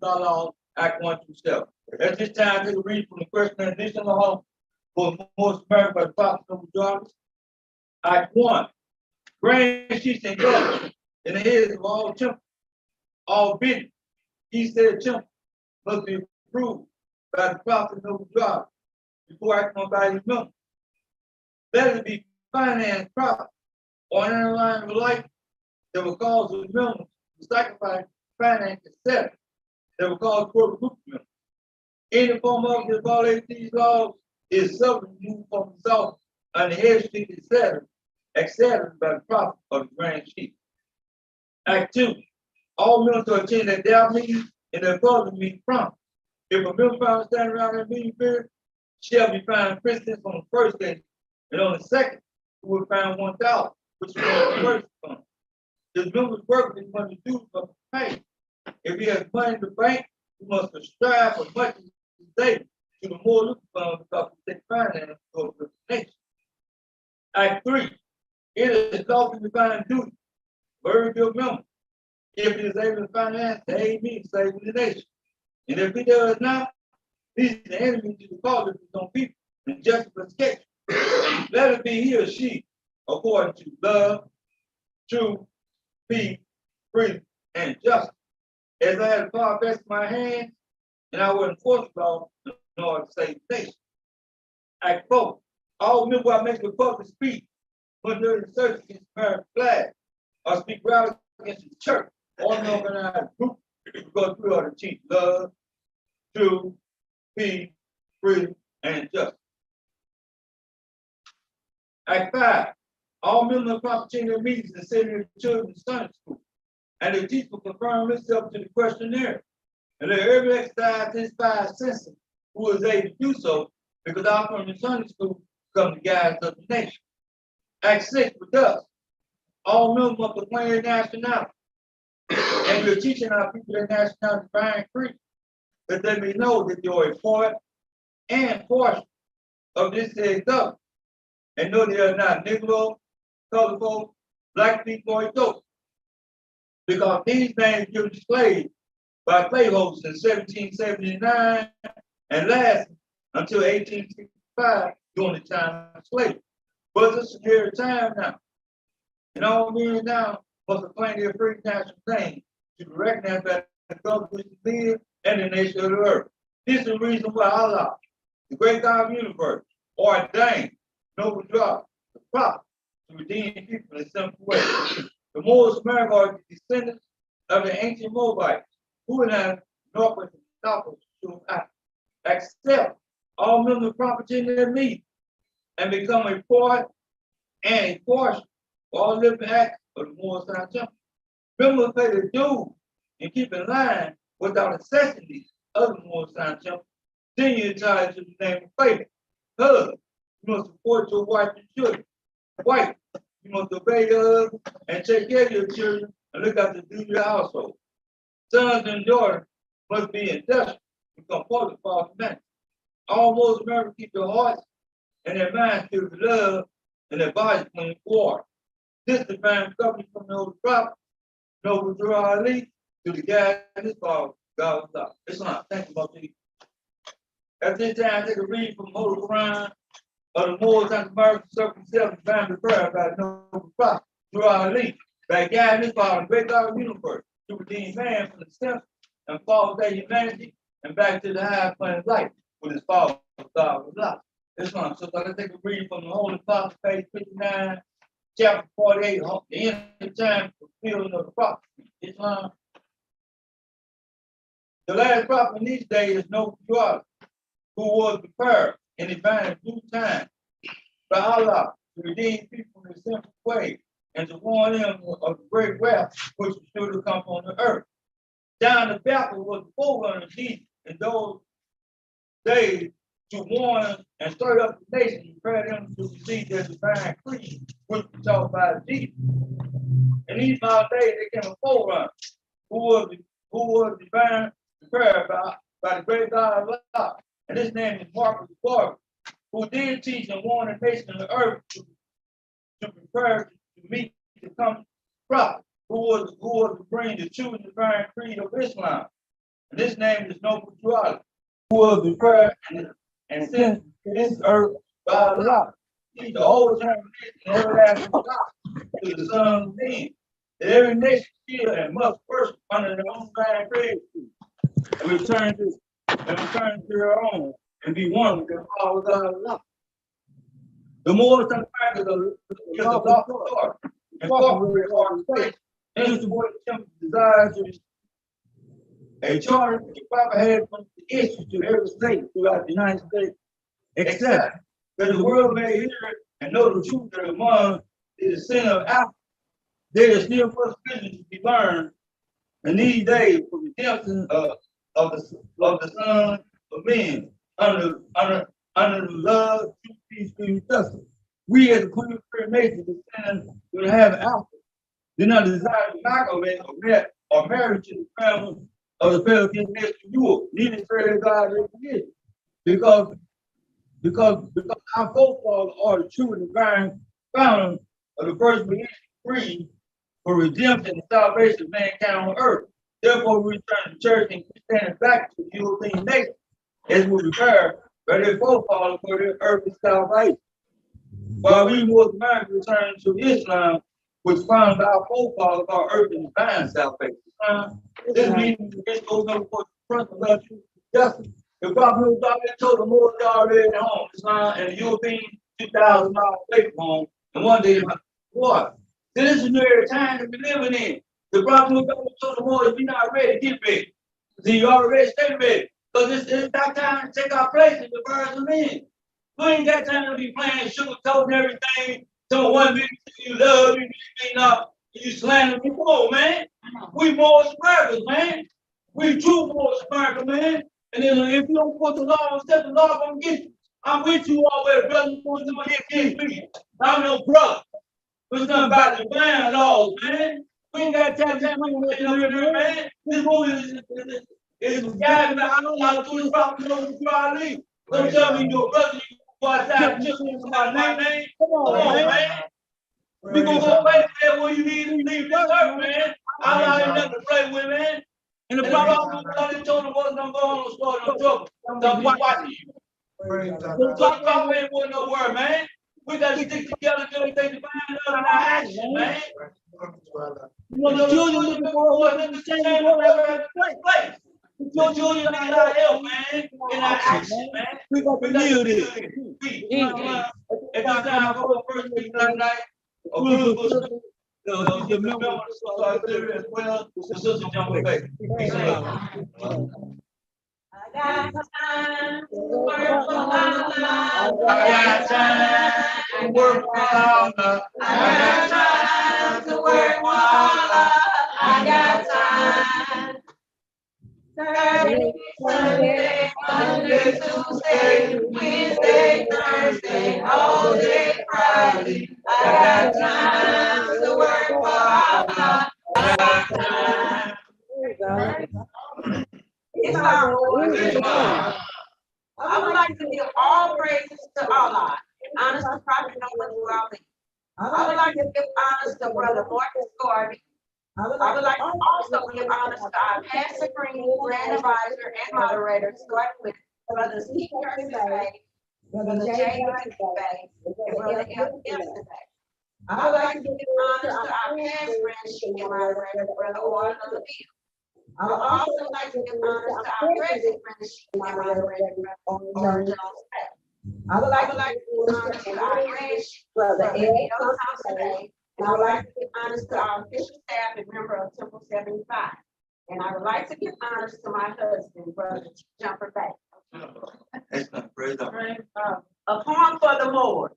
Law, Act 127. At this time, take a read from the question and additional law for most American by the prophets of Jarvis. Act 1. Grand chiefs and governors in the heads of all temples, all business, he said temple must be approved by the prophets of Jarvis before acting on by his members. Let it be financed properly or in a line of life that will cause the members to sacrifice finance, etc. That will cause corporate group members. Any form of that violates these laws is subject to move from the south on the head street, etc., by the prophet of the grand chief. Act 2. All members to attend at their meeting and their public meeting prompt. If a member found standing around that meeting period, shall be fined precedence on the first day, and on the second, who will find 1,000, which is on the first fund. This member's work is money due for pay. If he has money in the bank, he must strive for much as his day to the more lucrative fund because he takes finance for the nation. Act 3. It is lawful to find duty for every good member if he is able to finance the aid means saving the nation. And if he does not, he's the enemy to the cause of his own people and justification. Let it be he or she according to love, truth, peace, freedom, and justice. As I had far best in my hands, and I will enforce the law in order to save the nation. Act 4. All men who make a public speech when they're in search against the American flag or speak rallies against the church or an organized group because we are to teach love, truth, peace, freedom, and justice. Act 5. All members of opportunity meetings and sitting in children's Sunday school, and the teacher will confirm himself to the questionnaire. And let every exercise his 5 senses who is able to do so, because our from the Sunday school become the guides of the nation. Act 6 with us. All members must proclaim their nationality. And we're teaching our people their nationality divine creed, that they may know that they are a part and portion of this said government, and know they are not Negro, colored folk, black people, or Ethiopians. Because these names given to slaves by slaveholders in 1779 and lasted until 1865 during the time of slavery. But it's a secure time now. And all men now must proclaim their free national name to be recognized by the government which live and the nation of the earth. This is the reason why Allah, the great God of the universe, ordained noble job, the prophet, to redeem people in a simple way. The Moors of America are the descendants of the ancient Moabites, who have northwest and southwest of accept all members of property in their meeting and become a part and a portion of all living acts of the Moorish temple. Members pay the dues and keep in line without necessities of the Moorish temple. Then you're entitled to the name of faith. Husband, you must support your wife and children. Wife, you must obey your husband and take care of your children and look after the duty of the household. Sons and daughters must be industrious and become part of the man. All most Americans keep their hearts and their minds filled with love and their bodies clean with water. This divine covenant from the old prophet, noble Ali, to the guy in this Bible, God was God. Islam, thank you, Mother. At this time, take a read from the Holy Quran of the Moors and American circle self divine prayer by the noble prophet, Ali, by God in this Bible, the great God of the universe, to redeem man from the sin and fall of their humanity and back to the high plane of life with his father, God was God. Islam. So let's take a read from the Holy Prophet, page 59, chapter 48, the end of the time, fulfilling of the prophecy. Islam. The last prophet in these days is no God, who was prepared in divine due time by Allah to redeem people in a simple way and to warn them of the great wrath which was sure to come on the earth. John the Baptist was the forerunner of Jesus in those days to warn and stir up the nation and prepare them to receive their divine creed, which was taught by Jesus. In these mild days, there came a forerunner who was divine prepared by the great God of Allah. And his name is Marcus Garvey, who did teach and warn the nation of the earth to prepare to meet the coming prophet, who was to bring the true and divine creed of Islam And his name is no mutuality, who was declared and sent to this earth by Allah. He's the whole determination and everlasting God to the Son of Men. That every nation still and must worship under their own kind created and return to their own and be one with their Father God Allah. The more some factors of the lawful authority and corporate organization, and support the temple desires to a charter to the proper head from the issue to every state throughout the United States, except that the world may hear and know the truth that among the sin of Africa, there is still much business to be learned in these days for redemption of the Son of Men under the love, truth, peace, and justice. We as a queen of nation descend will have Alpha. Do not desire to knock on it or marry to the family of the fellow king next to you, neither serve God recognition. Because our forefathers are the true and divine founders of the first creation free for redemption and salvation of mankind on earth. Therefore, we return to church and Christianity back to the European nation as we require by their forefathers for their earthly salvation. While we North Americans return to Islam, which found our forefathers our earthly divine salvation. This means this goes over for the principle of justice. The prophet was already told the Lord already at home, Islam and the European 2,000 miles away from home, and one day, what? This is the time to be living in. The prophet was already told the Lord, if you're not ready, get ready. See, you already stay ready. Because it's not time to take our place in the birds of men. We ain't got time to be playing sugarcoating everything. Some one minute you love, you slander me. Come on, man. We Moorish Americans, man. We true Moorish Americans, man. And then if you don't put the law on step, the law gonna get you. I'm with you always, brother. You want to get me. I'm no brother. There's nothing about the divine laws, man. We ain't got time to play here, man. This movie is guided by Allah to the prophet of Ali. Don't tell me your brother, you go outside and just about my name. Come on, man. We gonna go play there where you need to leave this earth, man. Allah ain't nothing to play with, man. And the prophet told him wasn't gonna go on and start no trouble. Don't be watching you. The prophet ain't want no word, man. We gotta stick together till they divine love in our action, man. You know, the children looking for us in the same place. Your children need our help, man, in our action, man. We got to live this. If it's time for the first week night, or the member of the society as well, the sister jump back. I got time to work for Allah. I got time to work for Allah. I got time to work for Allah. I got time. Saturday, Sunday, Monday, Tuesday, Wednesday, Thursday, all day Friday. I got time to work for Allah. I got time. It's our Lord. I would like to give all praises to Allah. Honest to Prophet Noah Dwelling. I would like to give honors to Brother Marcus Garvey. I would like to also give honors to our Pastor Green, Grand Advisor, and moderator, starting with Brother Steve Curtis Bay, Brother Jay Bay, and Brother F. Gibson Bay. I would like to give honors to our past Grand Chief and moderator, Brother Orlando Bill. I would also like to give honors to our present Grand Chief and moderator, Brother Jones Bay. I would like to give honors to our Grand Chief, Brother Ed Thompson Bay. And I would like to give honors to our official staff and member of Temple 75. And I would like to give honors to my husband, Brother Jumper Bay. A poem for the Moors.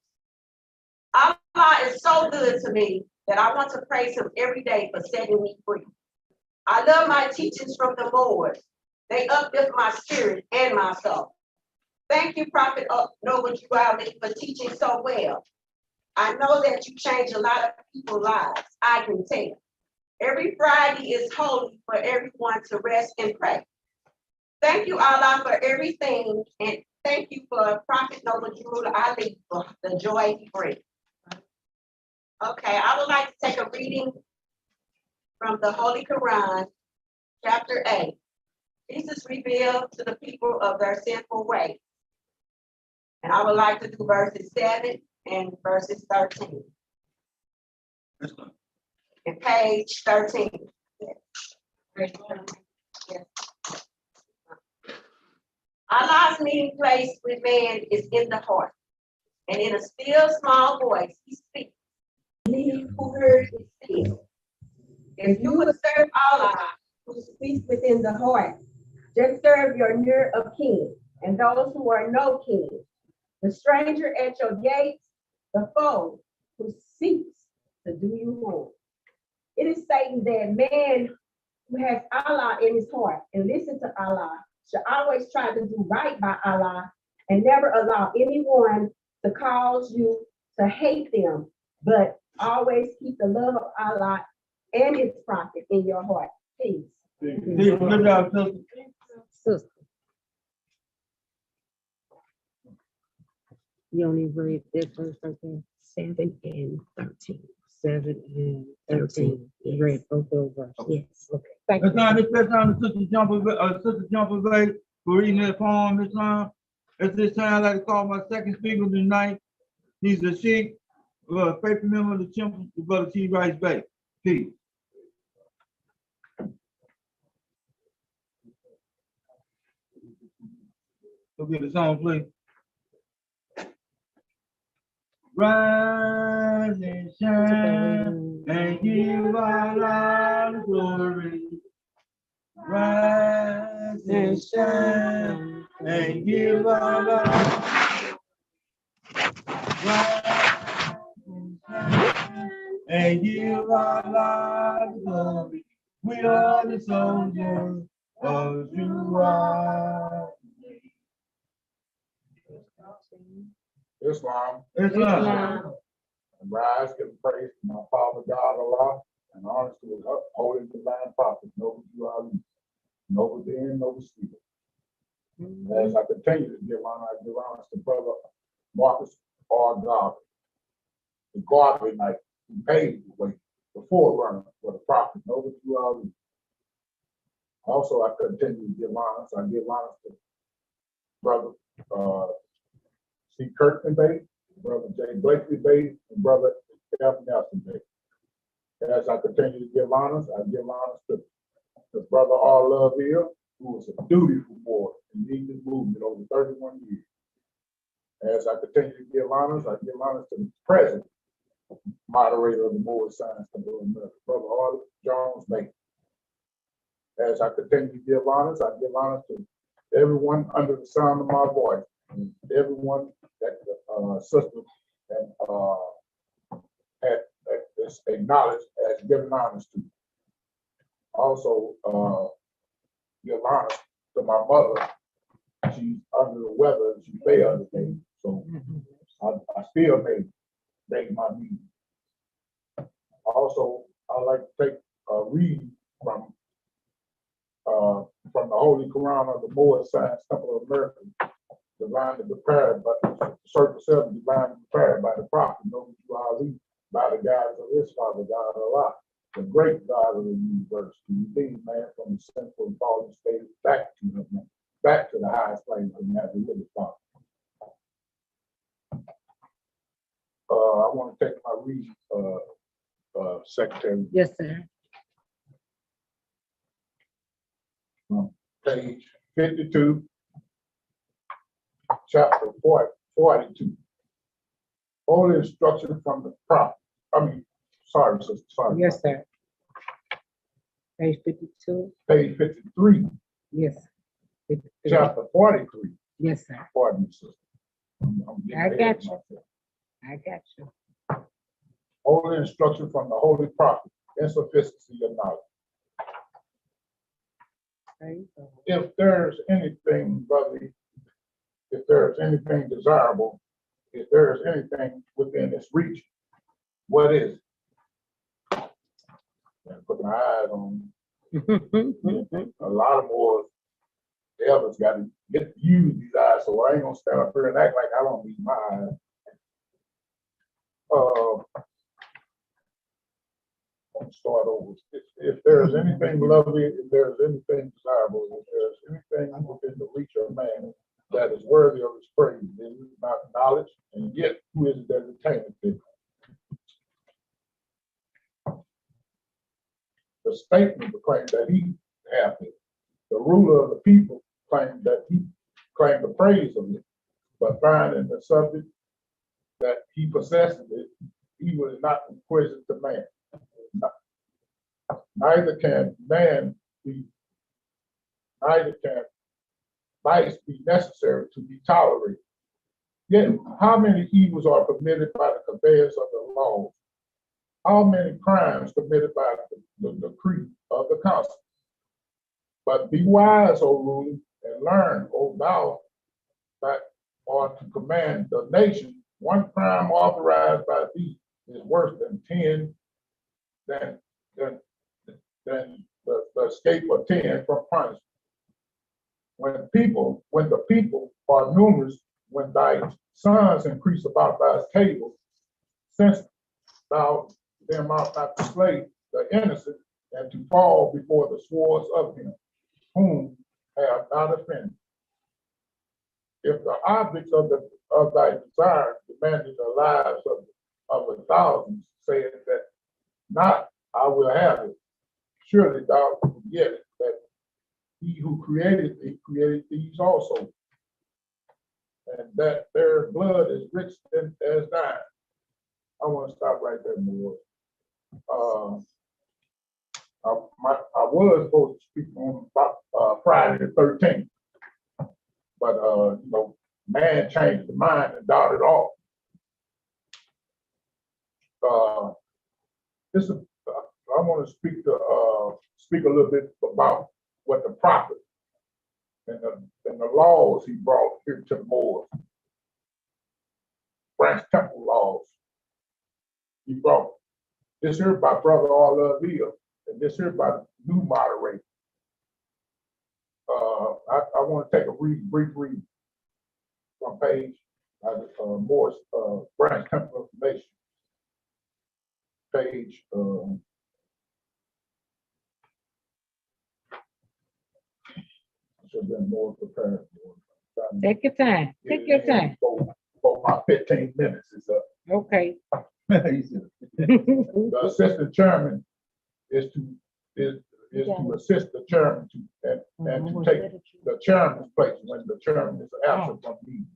Allah is so good to me that I want to praise him every day for setting me free. I love my teachings from the Moors. They uplift my spirit and my soul. Thank you, Prophet Noah Dwelling, for teaching so well. I know that you change a lot of people's lives. I can tell. Every Friday is holy for everyone to rest and pray. Thank you, Allah, for everything. And thank you for Prophet Noah Ali for the joy he brings. Okay, I would like to take a reading from the Holy Quran, chapter 8, Jesus revealed to the people of their sinful way. And I would like to do verses 7 and verses 13. And page 13. Allah's meeting place with man is in the heart. And in a still small voice, he speaks. He who heard it speak. If you would serve Allah, who speaks within the heart, just serve your near of kin and those who are no kin, the stranger at your gates, the foe who seeks to do you harm. It is Satan that man who has Allah in his heart and listen to Allah should always try to do right by Allah and never allow anyone to cause you to hate them, but always keep the love of Allah and his prophet in your heart. Peace. Good job, sister. You only read that verse right there, 7 and 13. 7 and 13. You read both of those verses. Yes. Okay. Thank you. It's time to Sister Jumper Bay for reading that poem this time. At this time, I'd like to call my second speaker tonight. He's a Sheikh, faithful member of the temple, Brother T. Rice Bay. Peace. Go get the song, please. Rise and shine and give Allah the glory. Rise and shine and give Allah. Rise and shine and give Allah the glory. We are the soldiers of Judah. Islam. Islam. And rise, give praise to my Father God Allah, and honor to his holy divine prophet, noble you are, noble then, noble sleeper. As I continue to give honor, I give honor to Brother Marcus R. Garvey, the Garvey Knight, who paved the way, the forerunner for the prophet, noble you are. Also, I continue to give honor, so I give honor to Brother C. Kirkman Bay, Brother J. Blakely Bay, and Brother F. Nelson Bay. As I continue to give honors, I give honors to Brother R. Love Hill, who was a dutiful boy in leading this movement over 31 years. As I continue to give honors, I give honors to the present moderator of the Moorish Science Temple of America, Brother R. Jones Bay. As I continue to give honors, I give honors to everyone under the sound of my voice, and everyone that sister had is acknowledged as giving honors to. Also, give honors to my mother. She's under the weather and she failed today, so I still made my meeting. Also, I'd like to take a read from the Holy Quran of the Moorish Science Temple of America, divinely prepared, but circle 7, divinely prepared by the prophet, noble to Ali, by the guidance of his father, God Allah, the great God of the universe, to redeem man from the sinful and fallen state back to him, back to the highest plane of the living Father. I want to take my read, Secretary. Yes, sir. Page 52, chapter 42. Only instruction from the prophet. Sorry, sister, sorry. Yes, sir. Page 52. Page 53, Yes. 53. chapter 43. Yes, sir. Pardon me, sister. I got you. I got you. Only instruction from the holy prophet, insufficiency of knowledge. If there's anything, brother, if there's anything desirable, if there's anything within its reach, what is it? And put my eyes on a lot of more elders got to get to use these eyes, so I ain't gonna stand up here and act like I don't need my eyes. I'm gonna start over. If there's anything lovely, if there's anything desirable, if there's anything within the reach of man that is worthy of his praise, then it is not knowledge, and yet who is it that attaineth it? The statement proclaimed that he hath it. The ruler of the people claimed that he claimed the praise of it, but finding the subject that he possessed it, he was not inquisitive to man. Neither can vice be necessary to be tolerated. Yet, how many evils are permitted by the conveyance of the laws? How many crimes committed by the decree of the council? But be wise, O ruler, and learn, O thou, that are to command the nation. One crime authorized by thee is worse than 10 than the escape of 10 from punishment. When the people are numerous, when thy sons increase about thy table, since thou them art not to slay the innocent and to fall before the swords of him whom have not offended. If the objects of thy desire demanded the lives of the thousands, saying that not I will have it, surely thou forgettest that he who created thee created these also, and that their blood is rich as thine. I want to stop right there, Moore. I was supposed to speak on Friday the 13th, but man changed his mind and doubted off. I want to speak a little bit about what the prophet and the laws he brought here to the Moors, branch temple laws. He brought this here by Brother All and this here by the new moderator. I want to take a brief read from page Moore's branch temple information. Page should have been more prepared. Take your time. Take your time. For my 15 minutes is up. Okay. The assistant chairman is to assist the chairman and to take the chairman's place when the chairman is absent from meeting.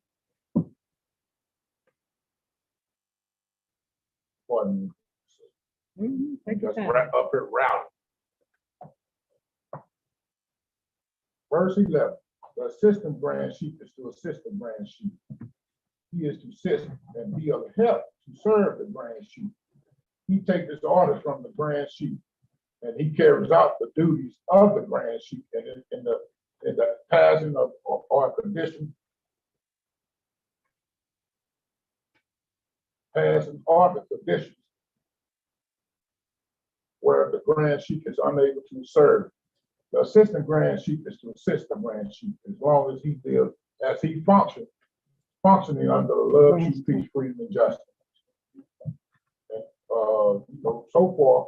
Pardon me. Take your Just time. up here routing. Verse 11, the assistant branch chief is to assist the branch chief. He is to assist and be of help to serve the branch chief. He takes his orders from the branch chief, and he carries out the duties of the branch chief in the passing of or condition, passing order conditions where the branch chief is unable to serve. The assistant grand chief is to assist the grand chief as long as he feels as he functioning under the love, truth, peace, freedom, and justice. And, so far,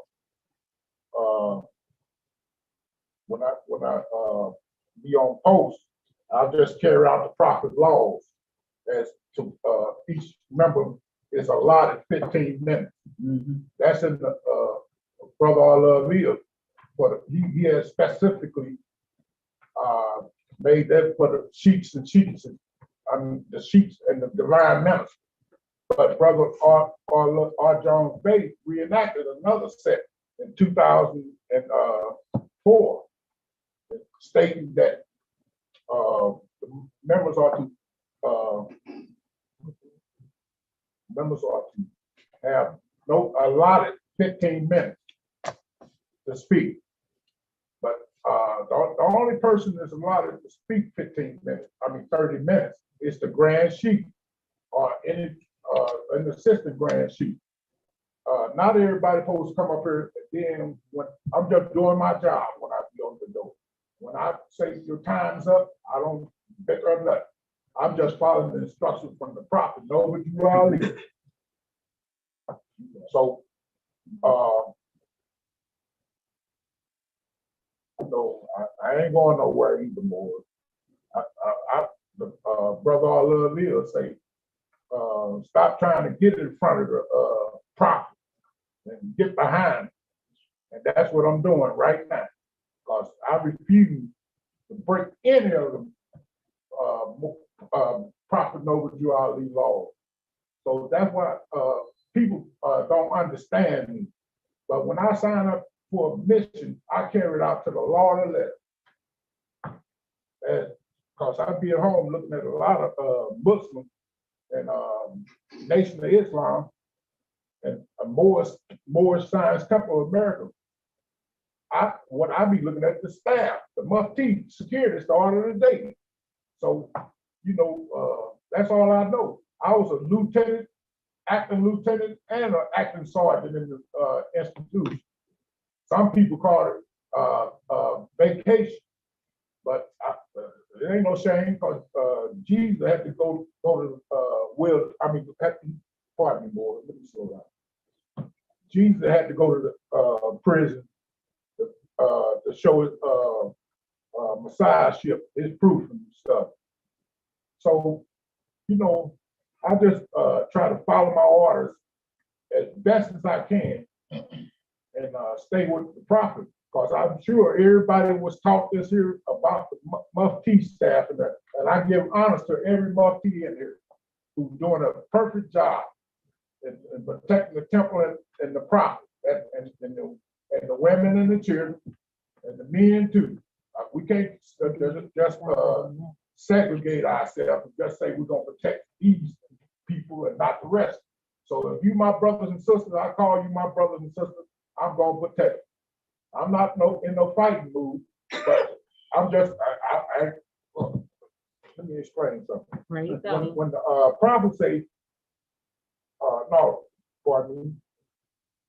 when I be on post, I'll just carry out the proper laws as to each member is allotted 15 minutes. That's in the Brother All he has specifically made that for the sheets and sheets, the sheets and the divine ministry. But Brother R. Jones Bay reenacted another set in 2004, stating that the members are to have no allotted 15 minutes to speak. But the only person that's allotted to speak 30 minutes is the grand chief or an assistant grand chief. Not everybody supposed to come up here and then when I'm just doing my job when I be on the door. When I say your time's up, I don't pick up nothing. I'm just following the instructions from the prophet. Know what you are leading. So No, I ain't going nowhere either more. Brother all love me will say, stop trying to get in front of the prophet and get behind him. And that's what I'm doing right now. Because I refuse to break any of the Prophet Noble Ali laws. So that's why people don't understand me. But when I sign up for a mission, I carry it out to the Lord of letter. Because I be at home looking at a lot of Muslims and Nation of Islam and Moorish Science Temple of America. What I be looking at the staff, the Mufti, security, is the order of the day. So, that's all I know. I was a lieutenant, acting lieutenant, and an acting sergeant in the institution. Some people call it vacation, but it ain't no shame because Jesus had to go to pardon me, boy, let me slow down. Jesus had to go to the prison to show his messiahship, his proof and stuff. So, I just try to follow my orders as best as I can and stay with the prophet. Because I'm sure everybody was taught this here about the Mufti staff, and I give honors to every Mufti in here who's doing a perfect job in protecting the temple and the prophet, and the women and the children, and the men too. We can't just segregate ourselves and just say we're going to protect these people and not the rest. So if you my brothers and sisters, I call you my brothers and sisters, I'm going to protect you. I'm not in no fighting mood, but I'm just, let me explain something. When the prophet say, pardon me,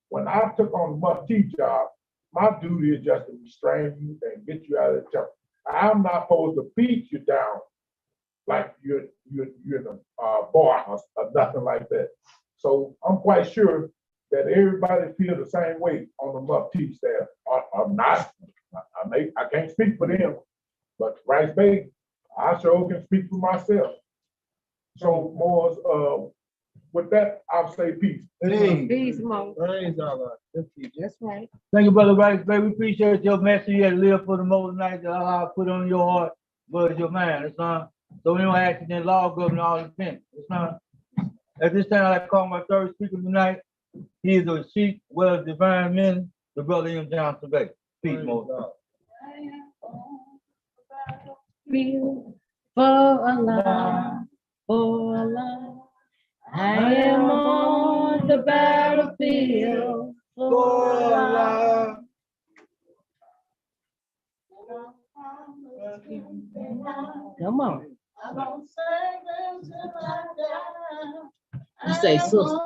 when I took on the Mufti job, my duty is just to restrain you and get you out of the temple. I'm not supposed to beat you down like you're the boss or nothing like that. So I'm quite sure that everybody feels the same way on the Mufti staff. I'm not. I can't speak for them, but Rice Bay, I sure can speak for myself. So, Moors, with that, I'll say peace. Peace, Mo. Praise Allah. That's right. Thank you, Brother Rice, baby. We appreciate your message. You had to live for the most night that Allah put on your heart, but your mind. That's not. So we don't accident law government all the things. It's not. At this time, I like to call my third speaker tonight. He is a chief, well as divine men, the brother M. Johnson Bay. Peace, Mo. Feel for Allah, for Allah. I am on the battlefield for Allah. Come on. You say sister.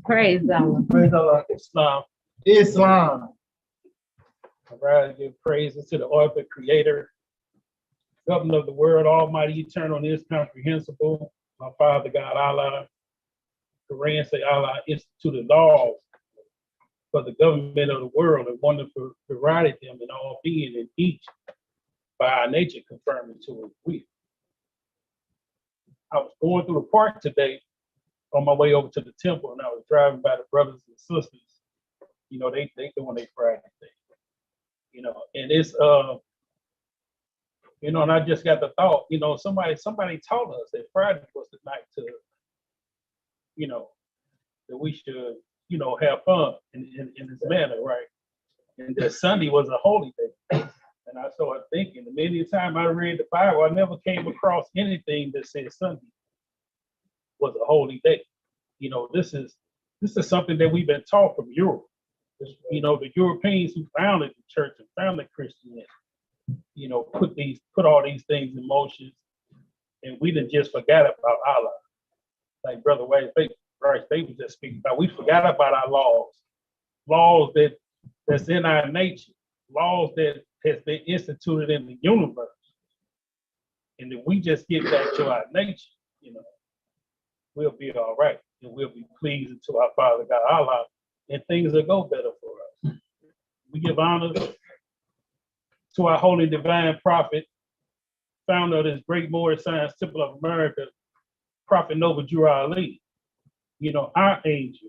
Praise Allah. Praise Allah. Islam. I rather give praises to the author, creator, governor of the world, almighty, eternal, and incomprehensible. My Father God, Allah. Quran say Allah instituted laws for the government of the world and wonderful provided them in all being and each by our nature confirming to his will. I was going through the park today on my way over to the temple, and I was driving by the brothers and sisters. They doing their Friday thing. And it's and I just got the thought, somebody taught us that Friday was the night to, that we should, have fun in this manner, right? And that Sunday was a holy day. And I started thinking, the many times I read the Bible, I never came across anything that said Sunday was a holy day. This is something that we've been taught from Europe. The Europeans who founded the church and founded Christianity, put all these things in motion, and we done just forgot about Allah. Like Brother Rice was just speaking about, we forgot about our laws that's in our nature, laws that has been instituted in the universe. And if we just get back to our nature, we'll be all right. and we'll be pleasing to our Father God Allah, and things will go better for us. We give honor to our holy divine prophet, founder of this great Moorish Science Temple of America, Prophet Noble Drew Ali, our angel,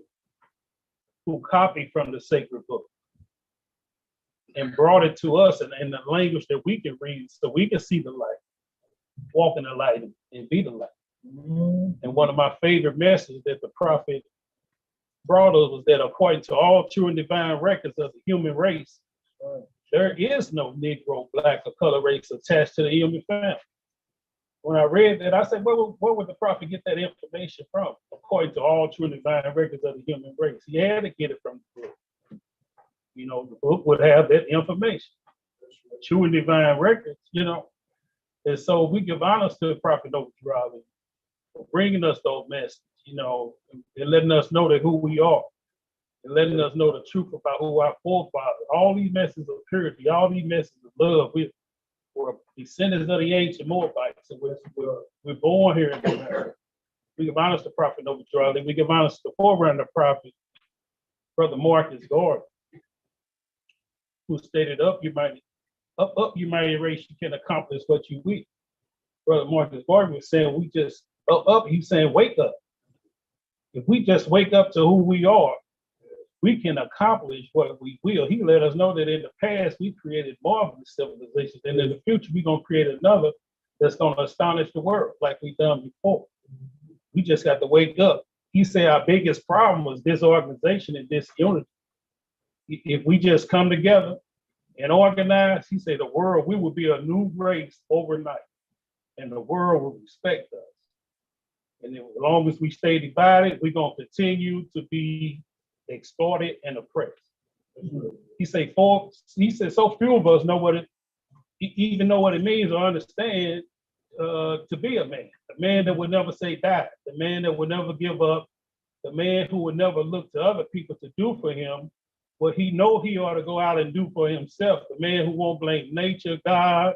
who copied from the sacred book and brought it to us in the language that we can read so we can see the light, walk in the light, and be the light. And one of my favorite messages that the prophet brought us was that according to all true and divine records of the human race, there is no Negro, Black, or color race attached to the human family. When I read that, I said, where would the prophet get that information from? According to all true and divine records of the human race, he had to get it from the book. The book would have that information, true and divine records, And so we give honors to the prophet Noble Drew Ali for bringing us those messages, and letting us know that who we are, and letting us know the truth about who our forefathers. All these messages of purity, all these messages of love. We're descendants of the ancient Moabites, and we're born here in America. We give honors to Prophet Noble Drew Ali. We give honors to the forerunner of the prophet, Brother Marcus Garvey, who stated, up you mighty race, you can accomplish what you wish. Brother Marcus Garvey was saying, we just up, he's saying, wake up. If we just wake up to who we are, we can accomplish what we will. He let us know that in the past, we created marvelous civilizations, and in the future, we're going to create another that's going to astonish the world like we've done before. We just got to wake up. He said our biggest problem was disorganization and disunity. If we just come together and organize, he said we will be a new race overnight, and the world will respect us. And as long as we stay divided, we're going to continue to be exploited and oppressed. He said, so few of us know what it means or understand to be a man that would never say die, the man that would never give up, the man who would never look to other people to do for him what he know he ought to go out and do for himself, the man who won't blame nature, God,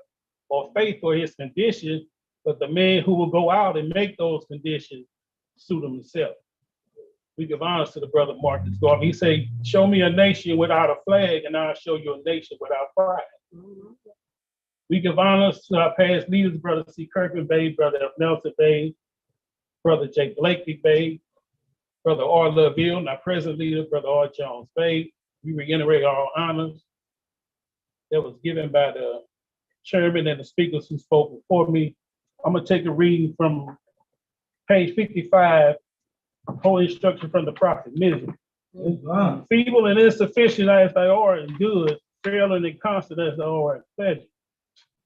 or faith for his condition, but the man who will go out and make those conditions suit himself. We give honors to the brother Marcus Garvey. He said, show me a nation without a flag, and I'll show you a nation without pride. We give honors to our past leaders, Brother C. Kirkman Bay, Brother F. Nelson Bay, Brother J. Blakely Bay, Brother R. Loville, and our present leader, Brother R. Jones Bay. We reiterate our honors that was given by the chairman and the speakers who spoke before me. I'm going to take a reading from page 55, Holy Instruction from the Prophet, misery. Feeble and insufficient as they are in good, frail and inconstant as they are in pleasure.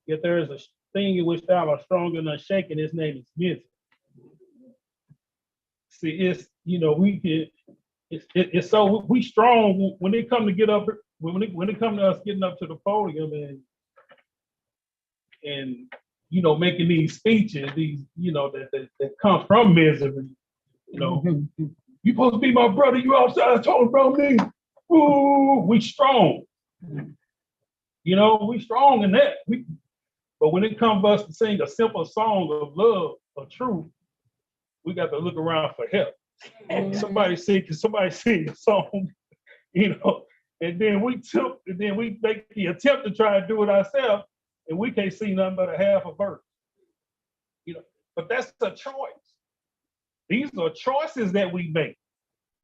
Yet there is a thing in which thou art strong and unshaken. His name is misery. See, it's so we strong when they come to get up, when it come to us getting up to the podium and making these speeches, these that come from misery. You supposed to be my brother. You outside talking about me. Ooh, we strong. We strong in that. But when it comes to us to sing a simple song of love or truth, we got to look around for help. Somebody sing a song, and then we make the attempt to try to do it ourselves, and we can't see nothing but a half a verse. But that's a choice. These are choices that we make.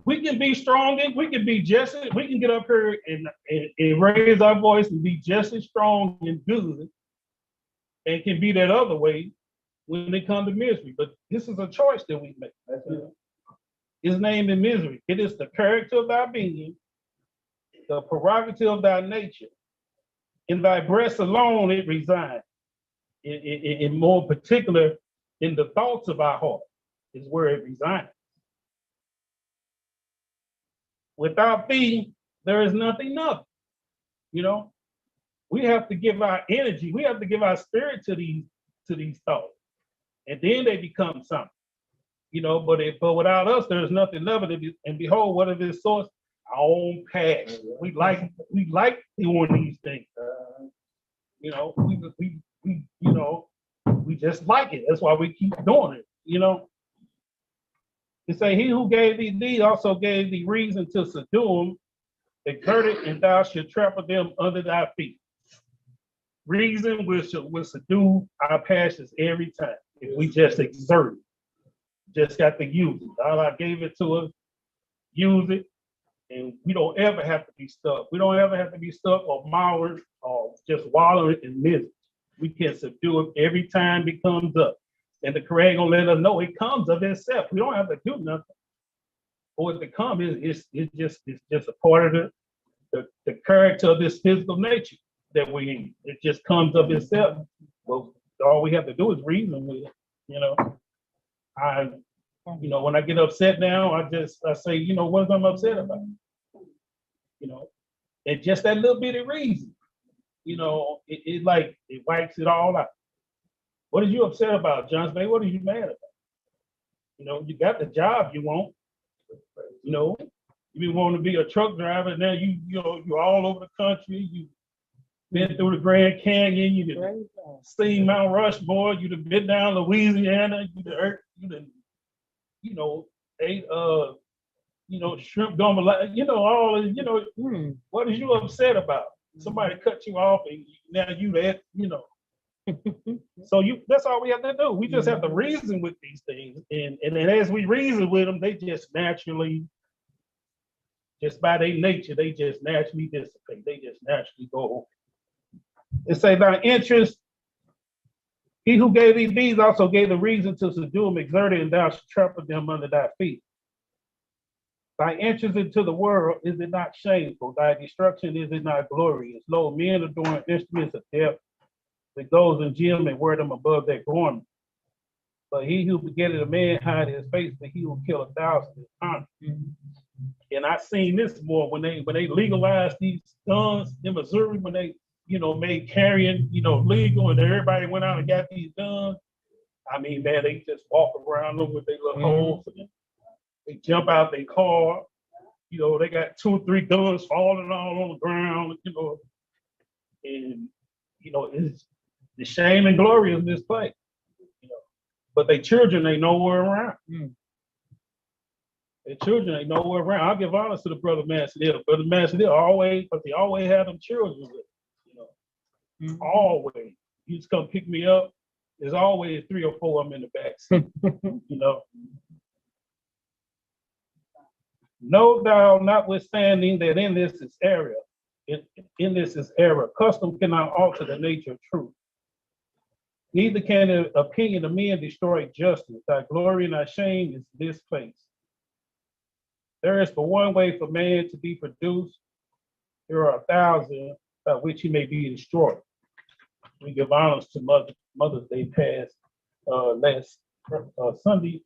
We can be strong and we can be just, we can get up here and raise our voice and be just as strong and good, and can be that other way when it comes to misery. But this is a choice that we make. His name is misery. It is the character of thy being, the prerogative of thy nature. In thy breast alone it resides. In more particular, in the thoughts of our heart is where it resides. Without thee, there is nothing of. We have to give our energy, we have to give our spirit to these thoughts, and then they become something. But without us, there is nothing left of it. And behold, what is this source? Our own past. We like doing these things. We just like it. That's why we keep doing it. It say, he who gave thee deed also gave thee reason to subdue them, exerted, and thou shalt trample them under thy feet. Reason will subdue our passions every time. If we just exert it, just got to use it. Allah gave it to us, use it, and we don't ever have to be stuck. We don't ever have to be stuck or mired or just wallowing in misery. We can subdue it every time it comes up. And the Quran gonna let us know it comes of itself. We don't have to do nothing. For it to come, it's just a part of the character of this physical nature that we in. It just comes of itself. Well, all we have to do is reason with it. You know, when I get upset now, I say, you know, what I'm upset about? You know, and just that little bit of reason, you know, it wipes it all out. What are you upset about, Johnson? What are you mad about? You know, you got the job you want. You know, you want to be a truck driver. Now you're all over the country. You've been through the Grand Canyon. You've seen Mount Rushmore. You've been down Louisiana. Ate shrimp gumbo. All of what is you upset about? Somebody cut you off, and now you that. So that's all we have to do. We just have to reason with these things, and then as we reason with them, they just naturally, just by their nature, they just naturally dissipate. They just naturally go over. It say, thy interest, he who gave these deeds also gave the reason to subdue them, exerted, and thou shalt trample them under thy feet. Thy entrance into the world, is it not shameful? Thy destruction, is it not glorious? Lo, men adorn instruments of death, that goes in gem and wear them above their garment. But he who begetteth a man hide his face, but he will kill 1,000 is honor. And I seen this more when they legalized these guns in Missouri, when they made carrying legal, and everybody went out and got these guns. I mean, man, they just walk around them with their little holes. And they jump out their car. They got 2 or 3 guns falling all on the ground. And it's the shame and glory of this place. But their children ain't nowhere around. Their children ain't nowhere around. I'll give honor to the brother Mansadil. Brother Mansadil always had them children with him. Always. He just come pick me up. There's always 3 or 4 of them in the back seat. Know thou notwithstanding that in this is error. In this is error. Custom cannot alter the nature of truth. Neither can the opinion of men destroy justice. Thy glory and thy shame is this place. There is but one way for man to be produced. There are 1,000 by which he may be destroyed. We give honors to Mother's Day past last Sunday.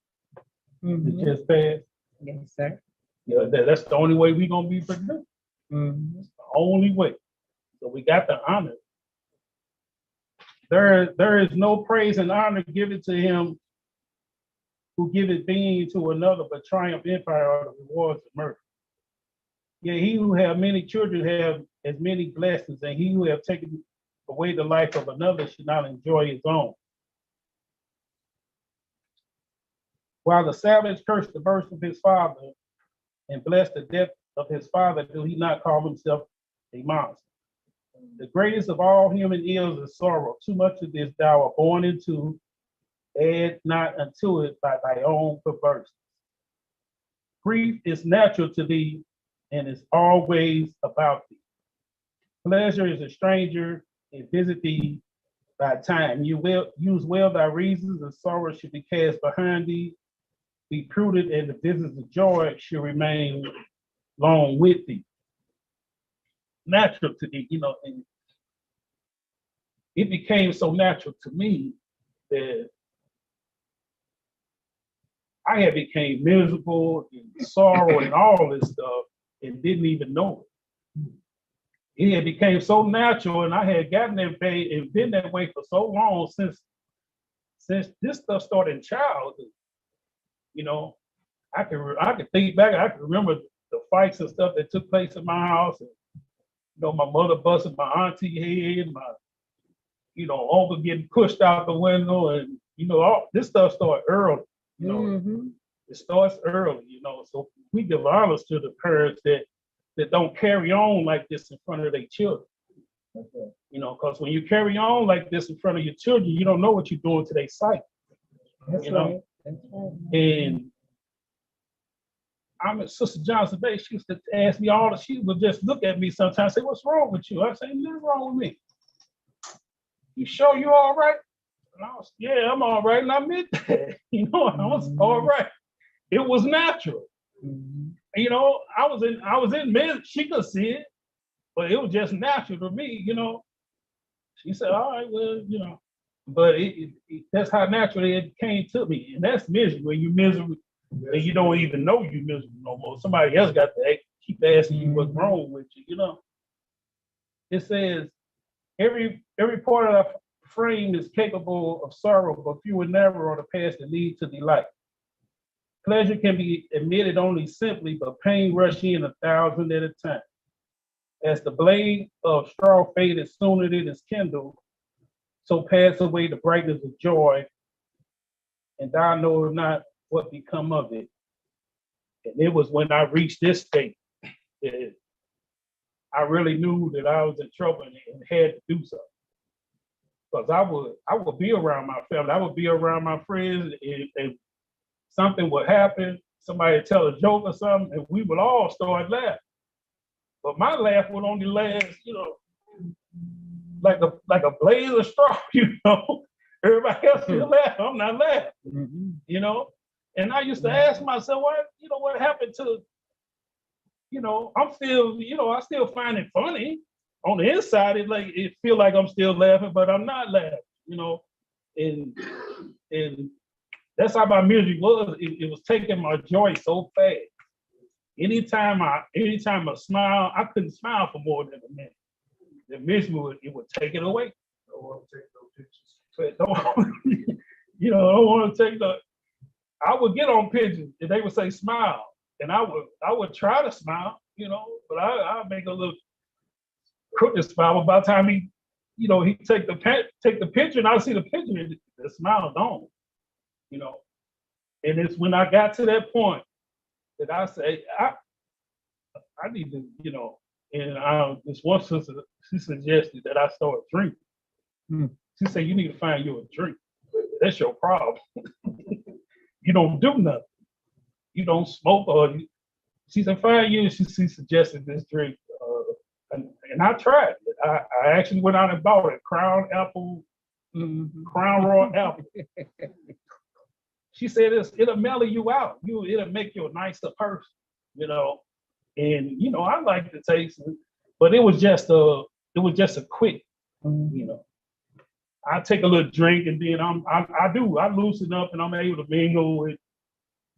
It just passed. Yes, sir. That's the only way we're gonna be produced. It's the only way. So we got to honor. There is no praise and honor given to him who giveth being to another, but triumph empire are the rewards of mercy. Yet he who have many children have as many blessings, and he who have taken away the life of another should not enjoy his own. While the savage cursed the birth of his father and blessed the death of his father, do he not call himself a monster? The greatest of all human ills is sorrow. Too much of this thou art born into, add not unto it by thy own perverseness. Grief is natural to thee and is always about thee. Pleasure is a stranger and visit thee by time. You will use well thy reasons, and sorrow should be cast behind thee. Be prudent, and the visits of joy should remain long with thee. Natural to thee, and it became so natural to me that I had became miserable and sorrow and all this stuff and didn't even know it. It had became so natural, and I had gotten that way and been that way for so long since this stuff started in childhood. I could think back. I can remember the fights and stuff that took place in my house. And, my mother busted my auntie head, my uncle getting pushed out the window, and all this stuff started early. It starts early, so we give honors to the parents that don't carry on like this in front of their children. Because when you carry on like this in front of your children, you don't know what you're doing to their sight. That's right. That's right. And I'm at Sister Johnson Bay. She used to ask me she would just look at me sometimes, say, "What's wrong with you?" I say, "Nothing wrong with me." "You sure you all right?" And I was, "Yeah, I'm all right." And I meant that, I was all right. It was natural. Mhm. I was in mid, she could see it, but it was just natural to me, She said, "All right, well, but that's how naturally it came to me. And that's misery, when you're miserable and you don't even know you're miserable no more. Somebody else got to keep asking you what's wrong with you, It says, every part of our frame is capable of sorrow, but few and narrow are the paths that lead to delight. Pleasure can be admitted only simply, but pain rush in 1,000 at a time. As the blade of straw faded sooner than it is kindled, so pass away the brightness of joy, and thou knowest not what become of it." And it was when I reached this state that I really knew that I was in trouble and had to do something. Because I would be around my family, I would be around my friends, and something would happen, somebody would tell a joke or something, and we would all start laughing. But my laugh would only last, like a blaze of straw, Everybody else still laughing, I'm not laughing, Mhm. And I used to ask myself, what happened to, I'm still, I still find it funny. On the inside, it feel like I'm still laughing, but I'm not laughing, and that's how my music was. It was taking my joy so fast. Anytime I smile, I couldn't smile for more than a minute. The music would take it away. Don't want to take no pictures. But don't want to take I would get on pictures and they would say smile, and I would try to smile, but I make a little crooked smile. But by the time he take the picture, and I see the picture, the smile gone, And it's when I got to that point that I say I need to, and this one sister, she suggested that I start drinking. She said, "You need to find you a drink. That's your problem. You don't do nothing. You don't smoke." She said, "Find you." She suggested this drink, and I tried it. I actually went out and bought it, Crown Royal Apple. She said, "It'll mellow you out. It'll make you a nicer person, And I like the taste, but it was just a quick, I take a little drink and then I loosen up and I'm able to mingle with,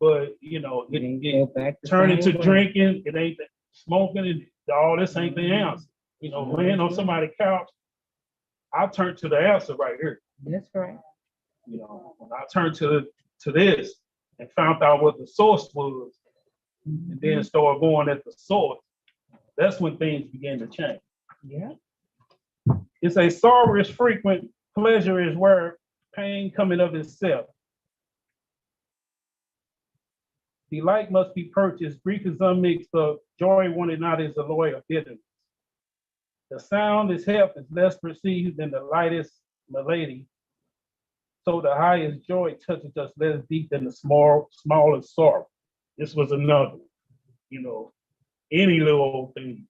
but it turn into drinking. It ain't smoking and all this ain't the answer. Laying on somebody's couch, I turn to the answer right here. That's right. When I turned to this and found out what the source was, and then started going at the source, that's when things began to change. Yeah. It's a sorrow is frequent, pleasure is where pain coming of itself. Delight must be purchased, grief is unmixed of, joy wanted not is alloy of bitterness. The sound is health is less perceived than the lightest malady. So the highest joy touches us less deep than the smallest sorrow. This was another, any little old thing,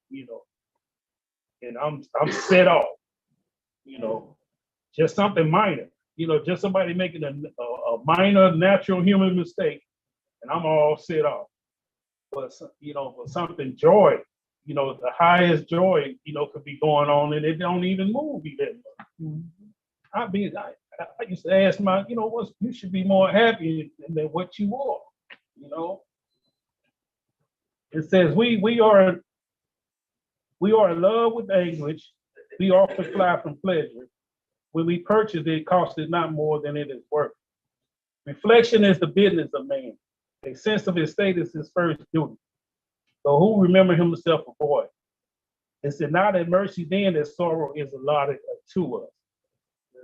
and I'm set off, just something minor, just somebody making a minor natural human mistake, and I'm all set off. But for something joy, the highest joy, could be going on, and it don't even move you that much. I used to ask you should be more happy than what you are, It says we are in love with anguish. We often fly from pleasure. When we purchase it costs it not more than it is worth. Reflection is the business of man. A sense of his state is his first duty. So who remember himself a boy? It's not at mercy then that sorrow is allotted to us.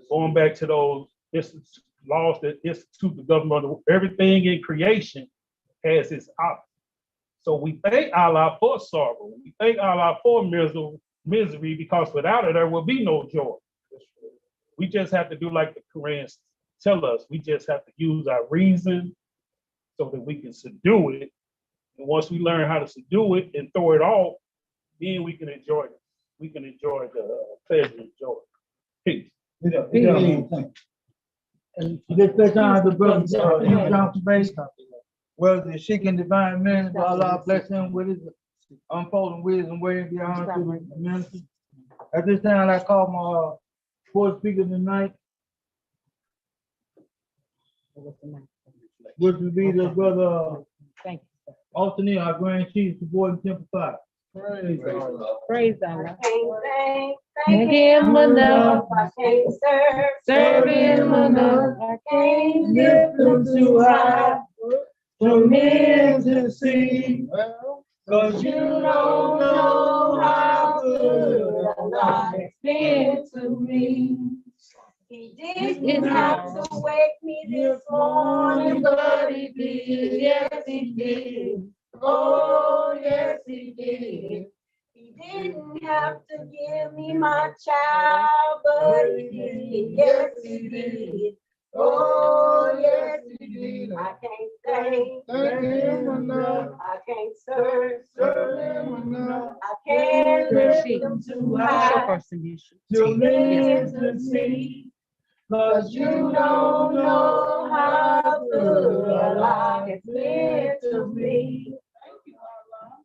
Going back to those laws that institute the government of everything in creation as his option. So we thank Allah for sorrow. We thank Allah for misery, because without it, there will be no joy. We just have to do like the Quran tell us. We just have to use our reason so that we can subdue it. And once we learn how to subdue it and throw it off, then we can enjoy it. We can enjoy the pleasure and joy. Peace. And this time the brother, Johnson Bay, well, the Sheikh divine man, Allah bless him with his unfolding wisdom, way beyond to the ministry. At this time, I call my fourth speaker tonight, which would be the brother Thank you. Alternate, our Grand Chief, supporting Temple 5. Praise Allah. I can't Thank him enough. I can't Serve him enough. I can't Lift him too high for men to see. Cause you don't know how good Allah has been to me. He didn't have to wake me this morning, but he did. Yes, he did. Oh, yes, he did. He didn't have to give me my child, but he did. Yes, he did. Oh, yes, he did. I can't thank him enough. I can't serve him enough. I can't lift him too high To men to see. Cause you don't know how good Allah has been to me.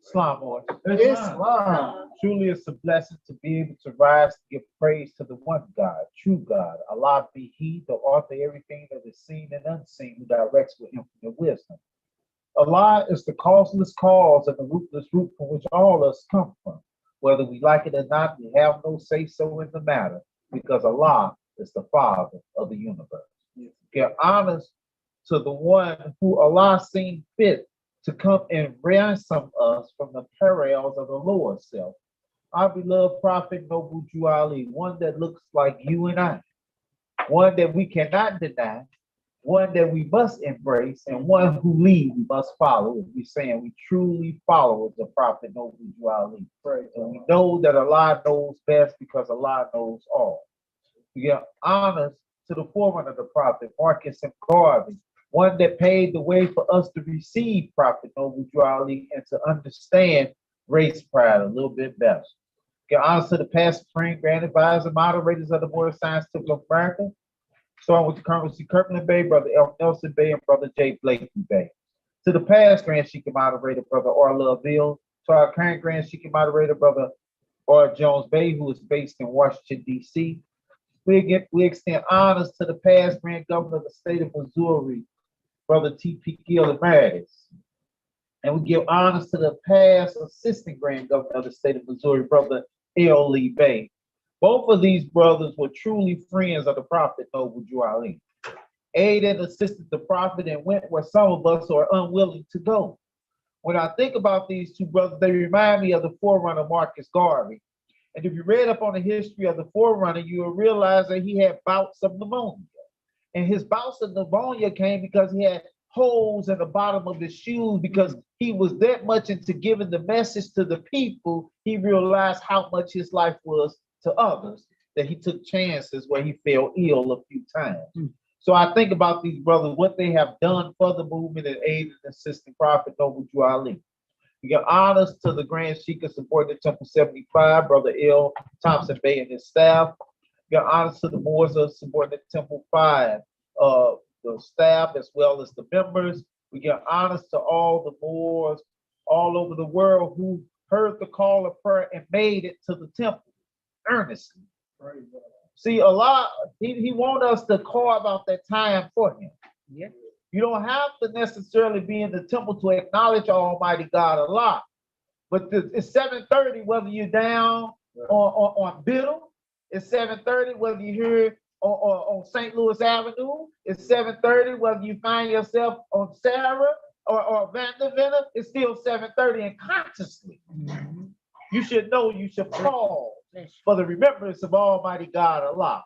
Islam, Islam. truly it's a blessing to be able to rise to give praise to the one God, true God. Allah be He, the author of everything that is seen and unseen, who directs with infinite wisdom. Allah is the causeless cause and the rootless root from which all us come from. Whether we like it or not, we have no say-so in the matter, because Allah is the Father of the universe. Give honors to the one who Allah seen fit to come and ransom us from the perils of the lower self. Our beloved Prophet Noble Jew Ali, one that looks like you and I, one that we cannot deny, one that we must embrace, and one who lead we must follow. If we're saying we truly follow the Prophet Noble Jew Ali. And we know that Allah knows best because Allah knows all. We give honors to the forerunner of the Prophet, Marcus and Garvey, one that paved the way for us to receive Prophet Noble Jew Ali and to understand race pride a little bit better. Give honors to the past, present, grand advisor, moderators of the Board of Science Temple of America, starting with the Colonel C. Kirkland Bay, Brother L. Nelson Bay, and Brother J. Blakely Bay. To the past Grand Sheikh Moderator, Brother R. Loville. To our current Grand Sheikh Moderator, Brother R. Jones Bay, who is based in Washington, D.C. We extend honors to the past Grand Governor of the state of Missouri, Brother T.P. Gill Emeritus. And we give honors to the past Assistant Grand Governor of the state of Missouri, Brother L. Lee Bay. Both of these brothers were truly friends of the Prophet Noble Jew Ali. Aided and assisted the Prophet and went where some of us are unwilling to go. When I think about these two brothers, they remind me of the forerunner Marcus Garvey. And if you read up on the history of the forerunner, you will realize that he had bouts of pneumonia. And his bouts of pneumonia came because he had holes in the bottom of his shoes, because he was that much into giving the message to the people. He realized how much his life was to others, that he took chances where he fell ill a few times. So I think about these brothers, what they have done for the movement and aided and assisting Prophet Noble Jew Ali. We give honors to the Grand Sheikh of Subordinate Temple 75, Brother L. Thompson Bay and his staff. We give honors to the Moors of Subordinate Temple 5, the staff as well as the members. We give honors to all the Moors all over the world who heard the call of prayer and made it to the temple earnestly. See, Allah, he wants us to carve out that time for him. Yeah. You don't have to necessarily be in the temple to acknowledge Almighty God Allah. But it's 7:30 whether you're down on Biddle. It's 7:30 whether you're here on St. Louis Avenue. It's 7:30 whether you find yourself on Sarah or Vanderbilt. It's still 7:30, and consciously you should know you should pause for the remembrance of Almighty God Allah.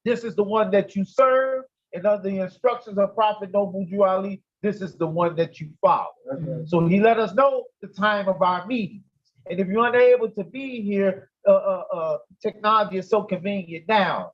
This is the one that you serve, and under the instructions of Prophet Noble Jew Ali, this is the one that you follow. That's right. So he let us know the time of our meetings. And if you're unable to be here, technology is so convenient now.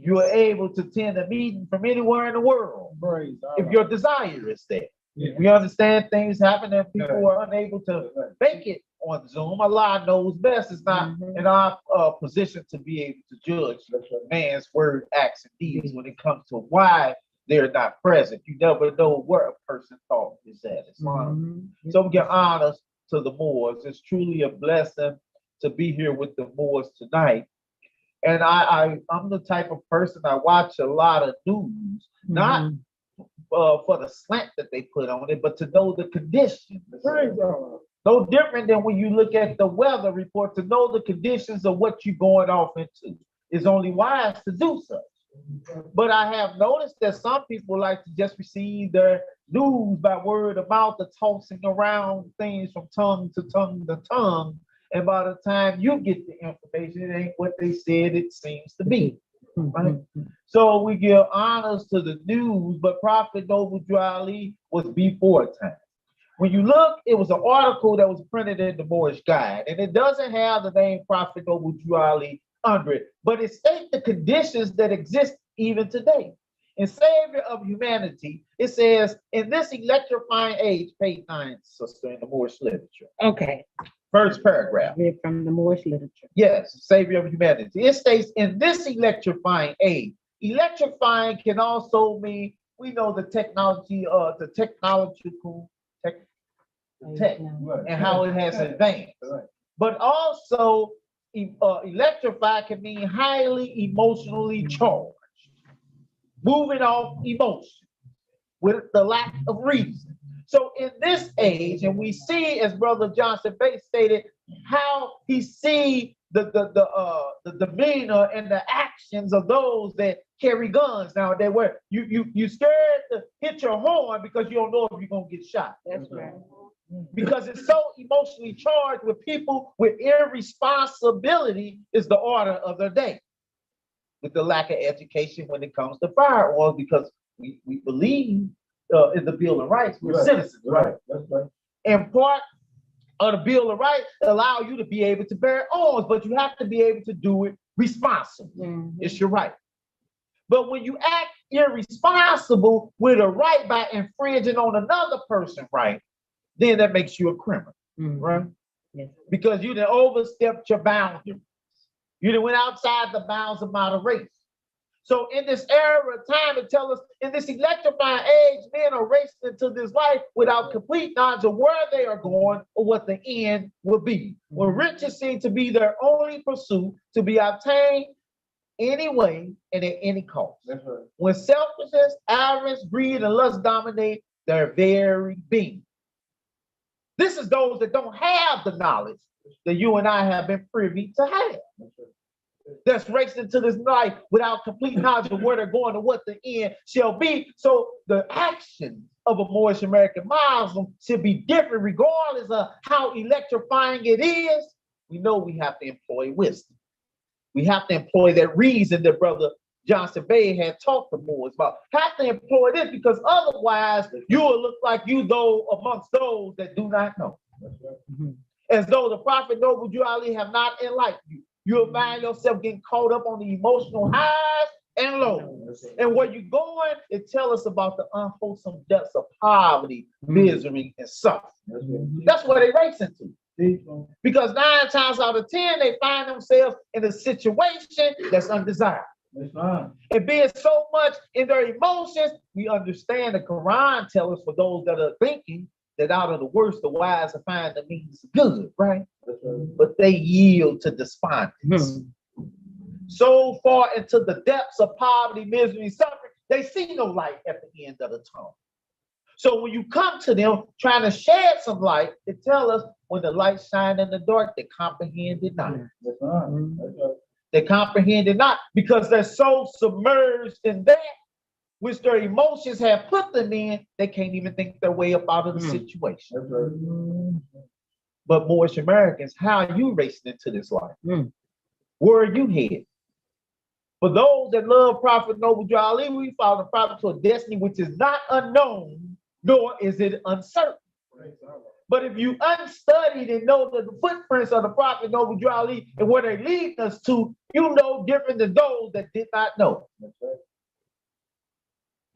You are able to attend a meeting from anywhere in the world Praise if Allah. your desire is there. Yeah. We understand things happen and people are unable to make it on Zoom. Allah knows best. It's not in our position to be able to judge That's right. man's word, acts, and deeds when it comes to why they're not present. You never know where a person thought is at. Islam. So we give honors to the Moors. It's truly a blessing to be here with the Moors tonight. And I'm the type of person, I watch a lot of news, not for the slant that they put on it, but to know the conditions. Praise Allah. No different than when you look at the weather report, to know the conditions of what you're going off into. It's only wise to do so. But I have noticed that some people like to just receive their news by word of mouth, the tossing around things from tongue to tongue to tongue. And by the time you get the information, it ain't what they said it seems to be. Right? So we give honors to the news, but Prophet Noble Ali was before time. When you look, it was an article that was printed in the Moorish Guide, and it doesn't have the name Prophet Noble Ali under it, but it states the conditions that exist even today. In Savior of Humanity, it says, in this electrifying age, page 9, sister, in the Moorish literature. Okay, First paragraph. read from the Moorish literature. Yes, Savior of Humanity. It states, in this electrifying age. Electrifying can also mean, we know the technology, the technological tech, and how it has advanced. Right. But also, electrify can mean highly emotionally charged, moving off emotion with the lack of reason. So in this age, and we see, as Brother Johnson Bates stated, how he see the demeanor and the actions of those that carry guns nowadays, where you scared to hit your horn because you don't know if you're gonna get shot. That's right. Because it's so emotionally charged with people with irresponsibility is the order of the day. With the lack of education when it comes to firearms, because we believe in the Bill of Rights, we're citizens, right? That's right. And part of the Bill of Rights allow you to be able to bear arms, but you have to be able to do it responsibly. It's your right. But when you act irresponsible with a right by infringing on another person's right, then that makes you a criminal, right? Yes. Because you done overstepped your boundaries. You done went outside the bounds of moderation. So in this era of time, it tells us in this electrifying age, men are racing into this life without complete knowledge of where they are going or what the end will be. When riches seem to be their only pursuit, to be obtained any way and at any cost. That's right. When selfishness, avarice, greed, and lust dominate their very being. This is those that don't have the knowledge that you and I have been privy to have. That's racing into this life without complete knowledge of where they're going and what the end shall be. So the actions of a Moorish American Muslim should be different regardless of how electrifying it is. We know we have to employ wisdom. We have to employ that reason that Brother Johnson Bay had talked to Moors about. Have to employ this, because otherwise you will look like you though amongst those that do not know. As though the Prophet Noble Ali have not enlightened you. You'll find yourself getting caught up on the emotional highs and lows. And where you're going, it tells us about the unwholesome depths of poverty, misery, and suffering. That's where they race into. Because 9 times out of 10, they find themselves in a situation that's undesirable. And being so much in their emotions, we understand the Quran tells us, for those that are thinking, that out of the worst, the wise will find the means of good, right? But they yield to despondence. So far into the depths of poverty, misery, and suffering, they see no light at the end of the tunnel. So when you come to them trying to shed some light, it tells us when the light shine in the dark, they comprehend it not. They comprehend it not because they're so submerged in that which their emotions have put them in, they can't even think their way up out of the situation. But Moorish Americans, how are you racing into this life? Where are you headed? For those that love Prophet Noble Ali, we follow the prophet to a destiny which is not unknown, nor is it uncertain. But if you unstudied and know that the footprints of the prophet Noble Drew Ali and where they lead us to, you know different than those that did not know.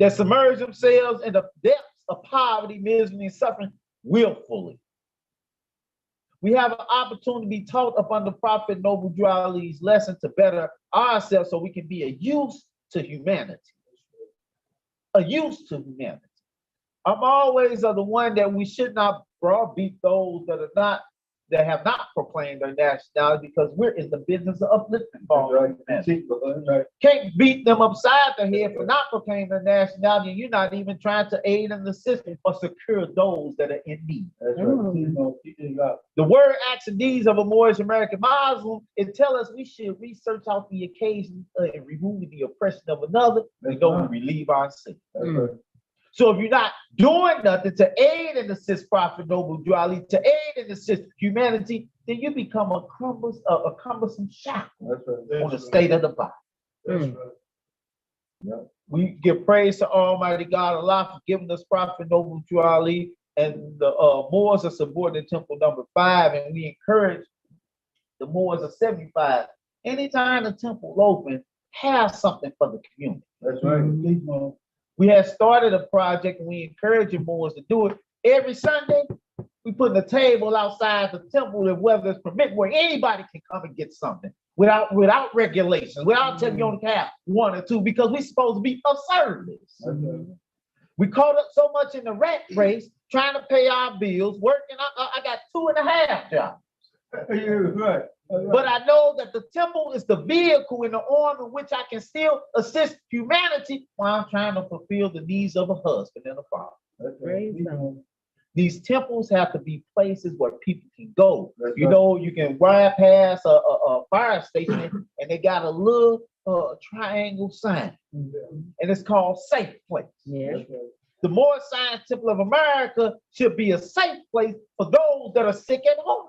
That submerge themselves in the depths of poverty, misery, and suffering willfully. We have an opportunity to be taught upon the prophet Noble Drew Ali's lesson to better ourselves so we can be a use to humanity. A use to humanity. I'm always of the one that we should not browbeat those that have not proclaimed their nationality, because we're in the business of uplifting all humanity. Can't beat them upside the head for not proclaiming their nationality, and you're not even trying to aid and assist or secure those that are in need. The word acts and deeds of a Moorish American Muslim, it tells us we should research out the occasion and remove the oppression of another, and don't relieve ourselves. So if you're not doing nothing to aid and assist Prophet Noble Drew Ali, to aid and assist humanity, then you become a cumbersome shackle on the state of the body. We give praise to Almighty God Allah for giving us Prophet Noble Drew Ali, and the Moors are subordinate temple number 5, and we encourage the Moors of 75. Anytime the temple open, have something for the community. That's right. We have started a project, and we encourage the Moors to do it. Every Sunday, we put a table outside the temple, and whether it's permitted, where anybody can come and get something without regulations, without telling you only have 1 or 2, because we're supposed to be of service. We caught up so much in the rat race, trying to pay our bills, working. I got 2.5 jobs. Right. But I know that the temple is the vehicle in the arm in which I can still assist humanity while I'm trying to fulfill the needs of a husband and a father. These temples have to be places where people can go. You know, you can ride past a fire station and they got a little triangle sign, and it's called safe place. The Moorish Science Temple of America should be a safe place for those that are sick at heart.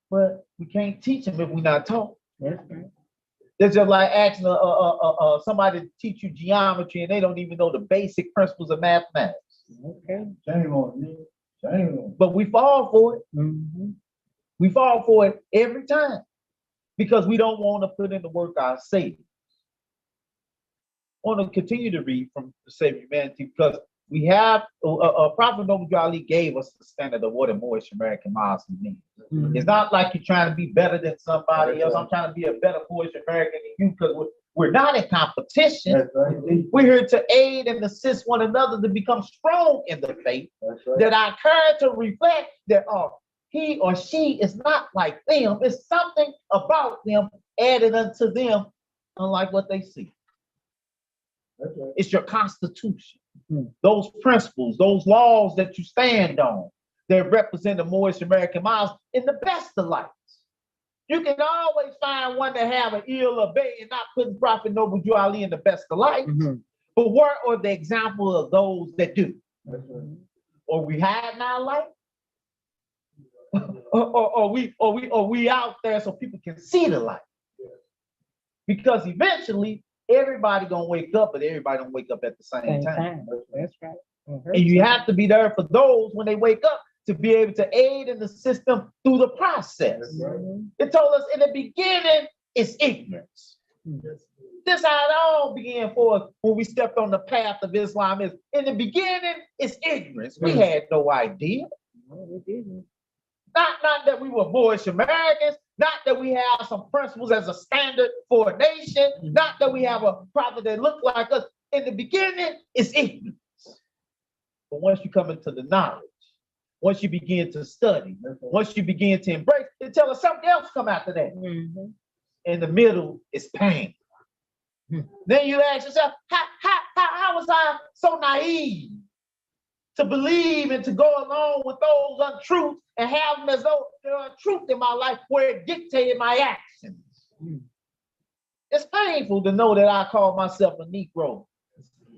But we can't teach them if we're not taught. It's just like asking somebody to teach you geometry and they don't even know the basic principles of mathematics. Shame on you. Shame on. But we fall for it. We fall for it every time because we don't want to put in the work ourselves. I want to continue to read from the Save Humanity because we have Prophet Noble Drew Ali gave us the standard of what a Moorish American Muslim means. It's not like you're trying to be better than somebody else. I'm trying to be a better Moorish American than you, because we're not in competition. We're here to aid and assist one another to become strong in the faith. That our character reflect that he or she is not like them. It's something about them added unto them, unlike what they see. It's your constitution. Those principles, those laws that you stand on, they represent the Moorish American Muslim in the best of lights. You can always find one that have an ill or bay and not putting Prophet Noble Drew Ali in the best of lights. But where are the example of those that do? Or we hiding our light? or we out there so people can see the light. Because eventually everybody gonna wake up, but everybody don't wake up at the same time. That's right. And you have to be there for those when they wake up to be able to aid and assist them through the process. It told us in the beginning, it's ignorance. This how it all began for us when we stepped on the path of Islam. Is in the beginning, it's ignorance. We had no idea. Not that we were Moorish Americans, not that we have some principles as a standard for a nation, not that we have a prophet that looked like us. In the beginning, it's ignorance. But once you come into the knowledge, once you begin to study, once you begin to embrace, they tell us something else come after that. In the middle is pain. Then you ask yourself, how was I so naive to believe and to go along with those untruths and have them as though there are truth in my life where it dictated my actions? It's painful to know that I call myself a Negro,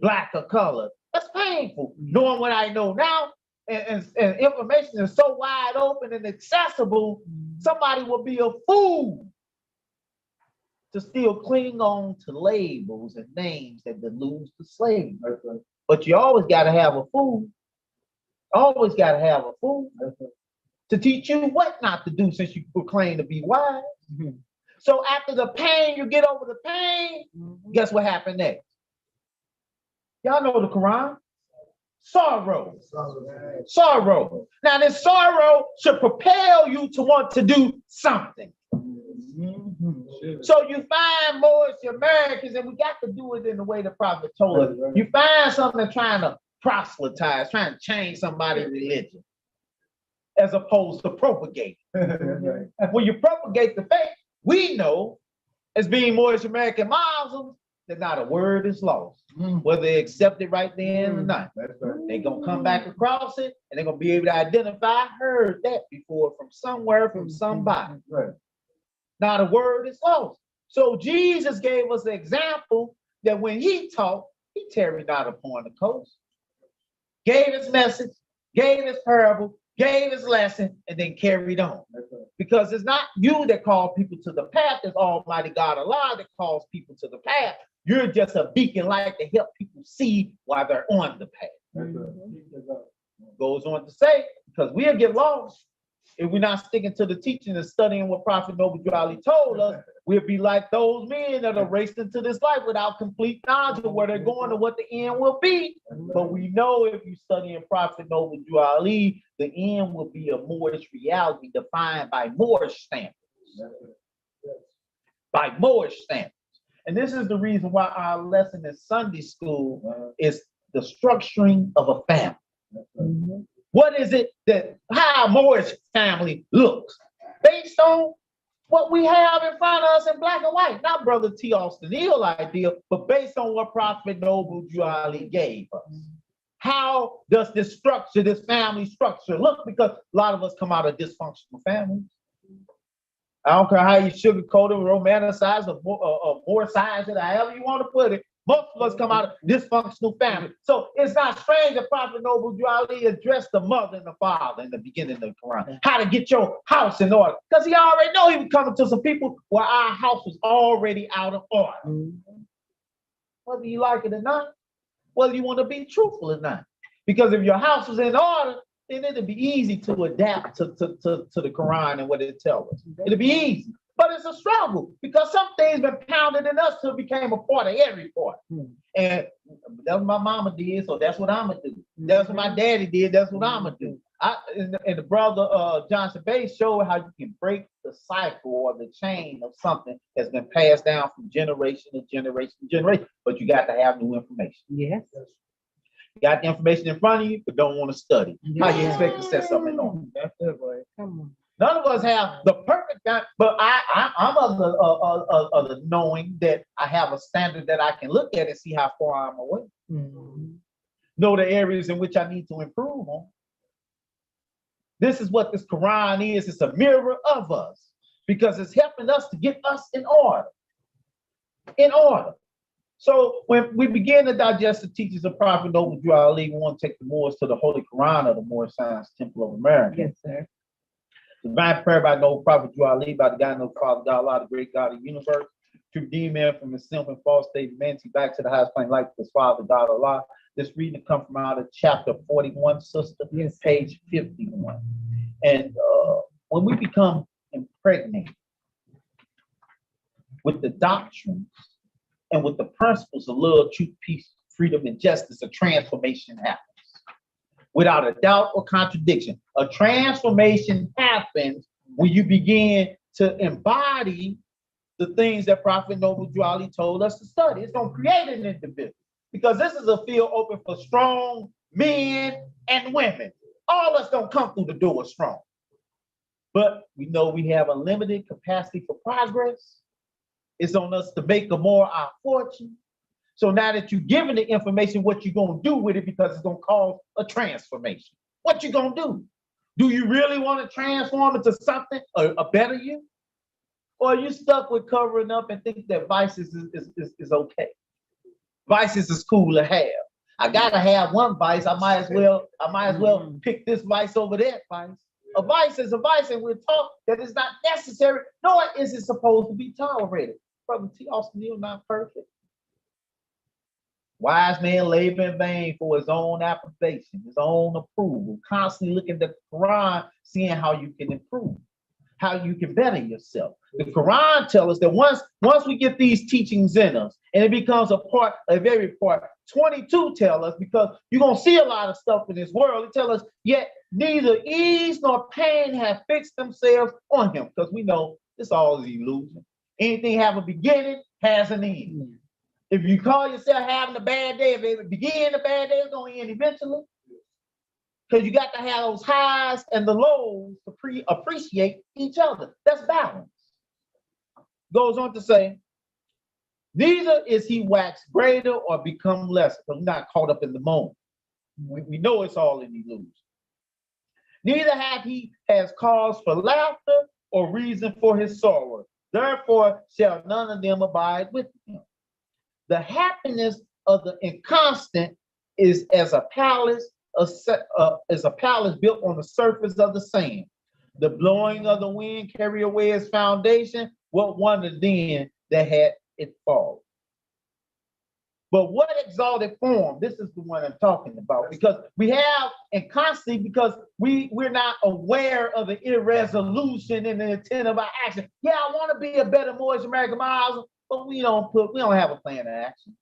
black or color. That's painful. Knowing what I know now, and information is so wide open and accessible, somebody will be a fool to still cling on to labels and names that delude the slave. But you always got to have a fool. Always got to have a fool to teach you what not to do since you proclaim to be wise. So after the pain, you get over the pain, guess what happened next? Y'all know the Quran. Sorrow. Sorrow. Now this sorrow should propel you to want to do something. So you find Moorish Americans, and we got to do it in the way the prophet told us. You find something trying to proselytize, trying to change somebody's religion, as opposed to propagate. When you propagate the faith, we know as being Moorish American Muslims that not a word is lost. Whether they accept it right then or not. They're gonna come back across it and they're gonna be able to identify, I heard that before from somewhere, from somebody. Not a word is lost. So Jesus gave us an example that when he taught, he tarried not upon the coast, gave his message, gave his parable, gave his lesson, and then carried on. Because it's not you that call people to the path, it's Almighty God Allah that calls people to the path. You're just a beacon light to help people see while they're on the path. Goes on to say, because we'll get lost if we're not sticking to the teaching and studying what Prophet Noble Drew told us. We'll be like those men that are raced into this life without complete knowledge of where they're going and what the end will be. But we know if you study in Prophet Noble Drew, the end will be a Moorish reality defined by Moorish standards. By Moorish standards. And this is the reason why our lesson in Sunday school is the structuring of a family. What is it that how a Moorish family looks based on what we have in front of us in black and white? Not Brother T. Austin Neal idea, but based on what Prophet Noble Drew gave us. How does this structure, this family structure look? Because a lot of us come out of dysfunctional families. I don't care how you sugarcoat it, romanticize or moricize it, however you want to put it. Most of us come out of dysfunctional families. So it's not strange that Prophet Noble Drew addressed the mother and the father in the beginning of the Quran. How to get your house in order. Because he already know he was coming to some people where our house was already out of order. Whether you like it or not, whether you want to be truthful or not. Because if your house was in order, then it'll be easy to adapt to the Quran and what it tells us. It'll be easy. But it's a struggle because some things been pounded in us till it became a part of every part. And that's what my mama did, so that's what I'm gonna do. That's what my daddy did, that's what I'm gonna do. And the brother Johnson Bay showed how you can break the cycle or the chain of something that's been passed down from generation to generation to generation. But you got to have new information. Yes. You got the information in front of you, but don't want to study. How you expect to set something on? That's it, right? Come on. None of us have the perfect guy, but I'm of the knowing that I have a standard that I can look at and see how far I'm away. Know the areas in which I need to improve on. This is what this Quran is. It's a mirror of us because it's helping us to get us in order. In order. So when we begin to digest the teachings of Prophet Noble Drew, we want to take the Moors to the Holy Quran of the Moorish Science Temple of America. Yes, sir. Divine prayer by Noble Prophet Drew, by the God, no Father, God, Allah, the great God of the universe, to redeem man from his simple and false state of humanity back to the highest plane, like his Father, God, Allah. This reading comes from out of chapter 41, sister, Yes. page 51. And when we become impregnated with the doctrines and with the principles of love, truth, peace, freedom, and justice, a transformation happens. Without a doubt or contradiction, a transformation happens when you begin to embody the things that Prophet Noble Drew told us to study. It's going to create an individual because this is a field open for strong men and women. All of us don't come through the door strong, but we know we have a limited capacity for progress. It's on us to make more our fortune. So now that you're given the information, what you're going to do with it, because it's going to cause a transformation. What you going to do? Do you really want to transform into something, a better you? Or are you stuck with covering up and think that vices is okay? Vices is cool to have. I got to have one vice. I might as well pick this vice over that vice. A vice is a vice, and we're taught that it's not necessary, nor is it supposed to be tolerated. Brother T. Austin Neal, not perfect. Wise man labor in vain for his own approbation, his own approval, constantly looking at the Quran, seeing how you can improve, how you can better yourself. The Quran tells us that once we get these teachings in us, and it becomes a part of every part. 22 tell us, because you're going to see a lot of stuff in this world, it tells us, yet neither ease nor pain have fixed themselves on him, because we know this all is illusion. Anything have a beginning, has an end. If you call yourself having a bad day, if it begin a bad day, it's going to end eventually. Because you got to have those highs and the lows to appreciate each other. That's balance. Goes on to say, neither is he waxed greater or become less, because we're not caught up in the moment. We know it's all an illusion. Neither has cause for laughter or reason for his sorrow. Therefore shall none of them abide with him. The happiness of the inconstant is as a palace built on the surface of the sand. The blowing of the wind carry away its foundation. What wonder then that had it fall? But what exalted form? This is the one I'm talking about, because we have inconstancy, because we're not aware of the irresolution and the intent of our action. Yeah, I want to be a better Moorish American Muslim, but we don't have a plan of action.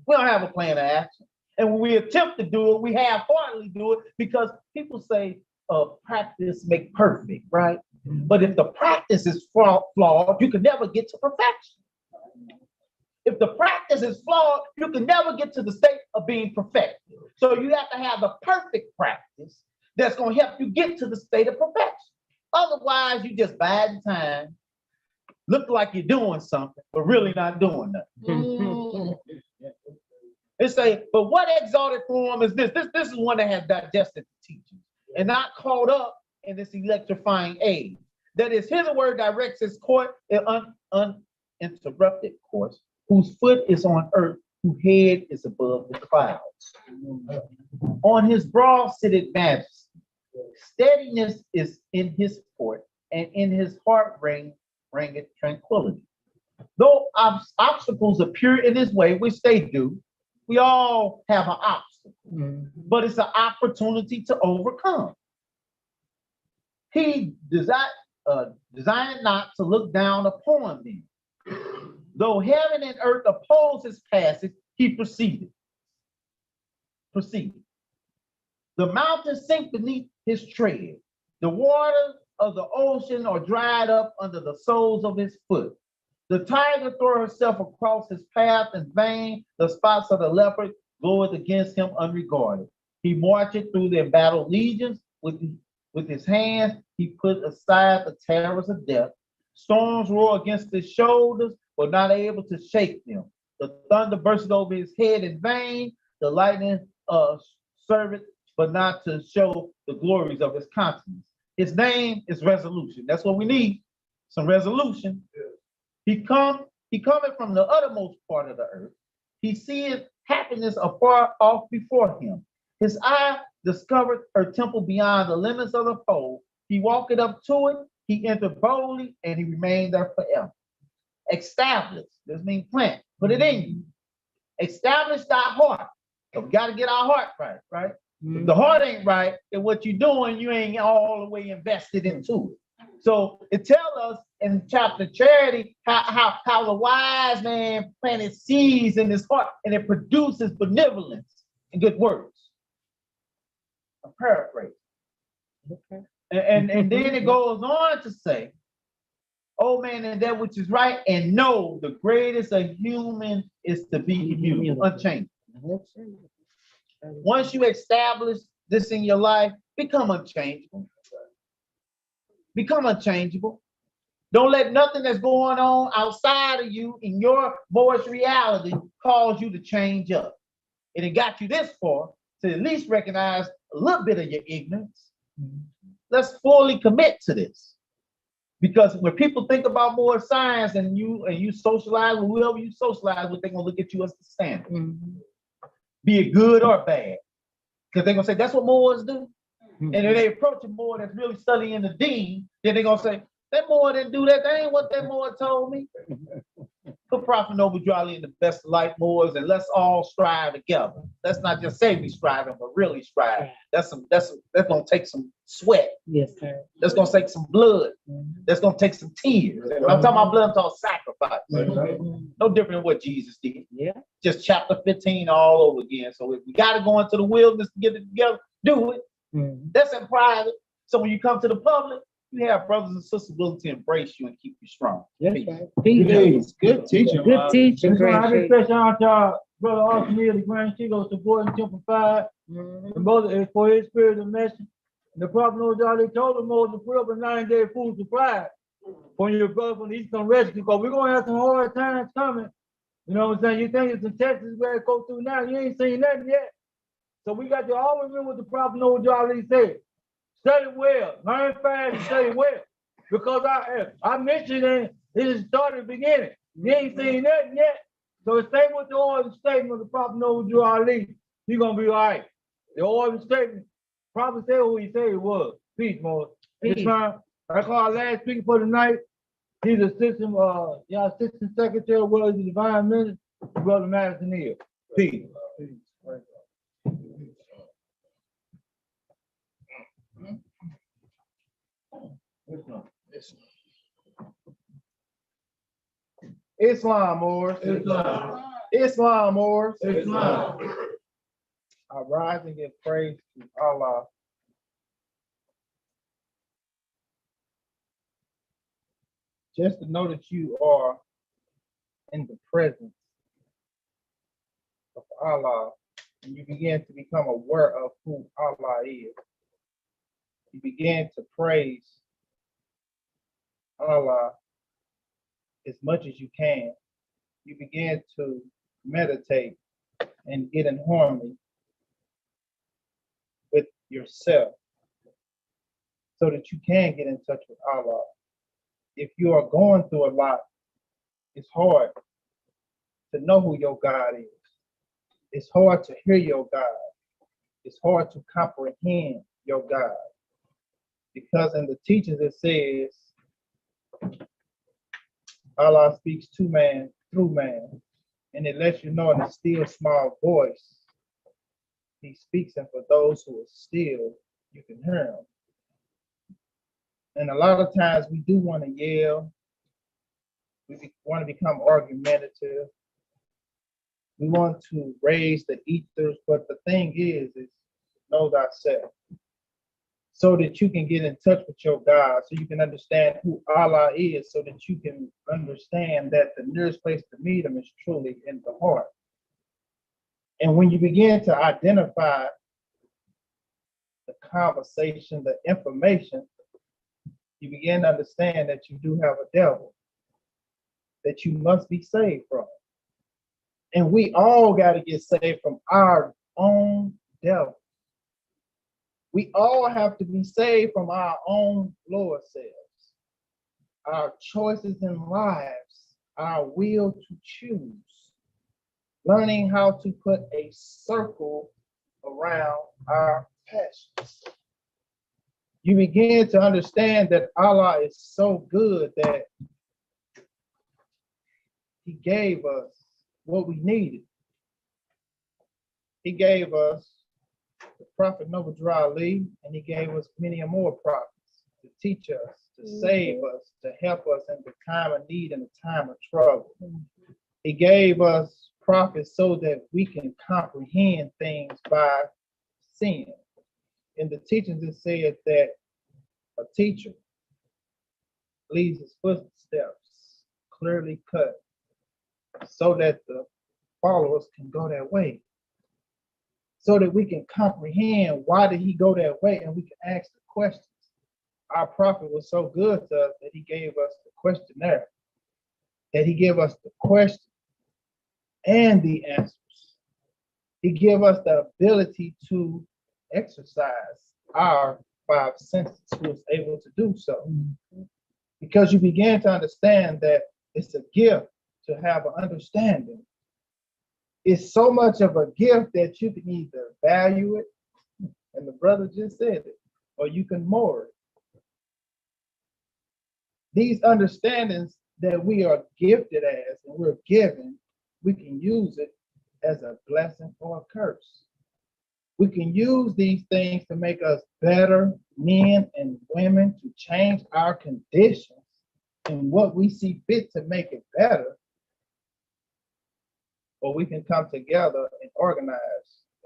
We don't have a plan of action. And when we attempt to do it, we half-heartedly do it, because people say practice make perfect, right? But if the practice is flawed, you can never get to perfection. If the practice is flawed, you can never get to the state of being perfected. So you have to have the perfect practice that's going to help you get to the state of perfection. Otherwise, you just bide time, look like you're doing something, but really not doing nothing. It say, but what exalted form is this? This is one that has digested the teaching and not caught up in this electrifying age. That is, hitherward directs his course, uninterrupted course, whose foot is on earth, whose head is above the clouds. On his broad sitteth majesty. Steadiness is in his port, and in his heart reigneth tranquility. Though obstacles appear in his way, which they do, we all have an obstacle, but it's an opportunity to overcome. He designed not to look down upon them. Though heaven and earth oppose his passage, he proceeded. The mountains sink beneath his tread. The waters of the ocean are dried up under the soles of his foot. The tiger throws herself across his path in vain. The spots of the leopard goeth against him unregarded. He marcheth through the embattled legions. With his hands, he put aside the terrors of death. Storms roar against his shoulders, but not able to shake them. The thunder bursts over his head in vain. The lightning serveth, but not to show the glories of his countenance. His name is resolution. That's what we need. Some resolution. He cometh from the uttermost part of the earth. He seeth happiness afar off before him. His eye discovered her temple beyond the limits of the pole. He walked up to it. He entered boldly, and he remained there forever. Establish. This means plant. Put it in you. Establish thy heart. So we got to get our heart right? If the heart ain't right, then what you're doing, you ain't all the way invested into it. So it tells us in chapter Charity how the wise man planted seeds in his heart, and it produces benevolence and good works. I'm paraphrasing. Okay. And then it goes on to say, "Oh man, and that which is right, and know the greatest of human is to be immutable, unchanged." Once you establish this in your life, become unchangeable. Become unchangeable. Don't let nothing that's going on outside of you in your Moorish reality cause you to change up. And it got you this far to at least recognize a little bit of your ignorance. Let's fully commit to this. Because when people think about Moorish science and you socialize with whoever you socialize with, they're gonna look at you as the standard. Be it good or bad. Because they're gonna say that's what Moors do. And if they approach a Moor that's really studying the deen, then they're gonna say, that Moor didn't do that. That ain't what that Moor told me. Put Prophet Noble Jolly in the best of light, Moors, and let's all strive together. Let's not just say we striving, but really strive. That's gonna take some sweat. Yes, sir. That's gonna take some blood. That's gonna take some tears. When I'm talking about blood, I'm talking sacrifice. No different than what Jesus did. Yeah. Just chapter 15 all over again. So if we gotta go into the wilderness to get it together, do it. That's in private. So when you come to the public, you have brothers and sisters willing to embrace you and keep you strong. That's Peace. right. Peace. Good teaching. Good teaching, That's why I Grand just special out y'all, Brother Austin Neal, the Grand Chico, supporting Temple 5, Chief. the mother for his spirit of mission. The prophet knows y'all, they told him to put up a 9-day food supply for your brother from the Eastern Rescue, because we're gonna have some hard times coming. You know what I'm saying? You think it's in Texas where it go through now, you ain't seen nothing yet. So we got to always remember what the prophet knows y'all said. Study well, learn fast and study well. Because I mentioned it just started at the beginning. You ain't seen nothing yet. So stay with the order statement of the prophet knows you are leading. You're gonna be all right. The order statement, prophet said who he said it was. Peace, Lord. It's fine. I call our last speaker for the night. He's assistant, y'all assistant secretary, well as the divine minister, Brother Madison Neal. Peace. Islam, Moors. Islam, Moors. Islam. I rise and give praise to Allah. Just to know that you are in the presence of Allah, and you begin to become aware of who Allah is. You begin to praise Allah as much as you can. You begin to meditate and get in harmony with yourself so that you can get in touch with Allah. If you are going through a lot, it's hard to know who your God is. It's hard to hear your God. It's hard to comprehend your God. Because in the teachings it says, Allah speaks to man through man. And it lets you know in a still small voice, he speaks, and for those who are still, you can hear him. And a lot of times we do want to yell. We want to become argumentative. We want to raise the ethers, but the thing is know thyself. So that you can get in touch with your God, so you can understand who Allah is, so that you can understand that the nearest place to meet him is truly in the heart. And when you begin to identify the conversation, the information, you begin to understand that you do have a devil that you must be saved from. And we all got to get saved from our own devil. We all have to be saved from our own lower selves, our choices in lives, our will to choose, learning how to put a circle around our passions. You begin to understand that Allah is so good that he gave us what we needed. He gave us the Prophet Noble Ali, and he gave us many more prophets to teach us, to save us, to help us in the time of need and the time of trouble. He gave us prophets so that we can comprehend things by seeing. In the teachings it said that a teacher leaves his footsteps clearly cut so that the followers can go that way. So that we can comprehend why did he go that way, and we can ask the questions. Our prophet was so good to us that he gave us the questionnaire, that he gave us the question and the answers. He gave us the ability to exercise our five senses, who was able to do so. Because you began to understand that it's a gift to have an understanding. It's so much of a gift that you can either value it, and the brother just said it, or you can moor it. These understandings that we are gifted as and we're given, we can use it as a blessing or a curse. We can use these things to make us better men and women, to change our conditions and what we see fit to make it better. Or we can come together and organize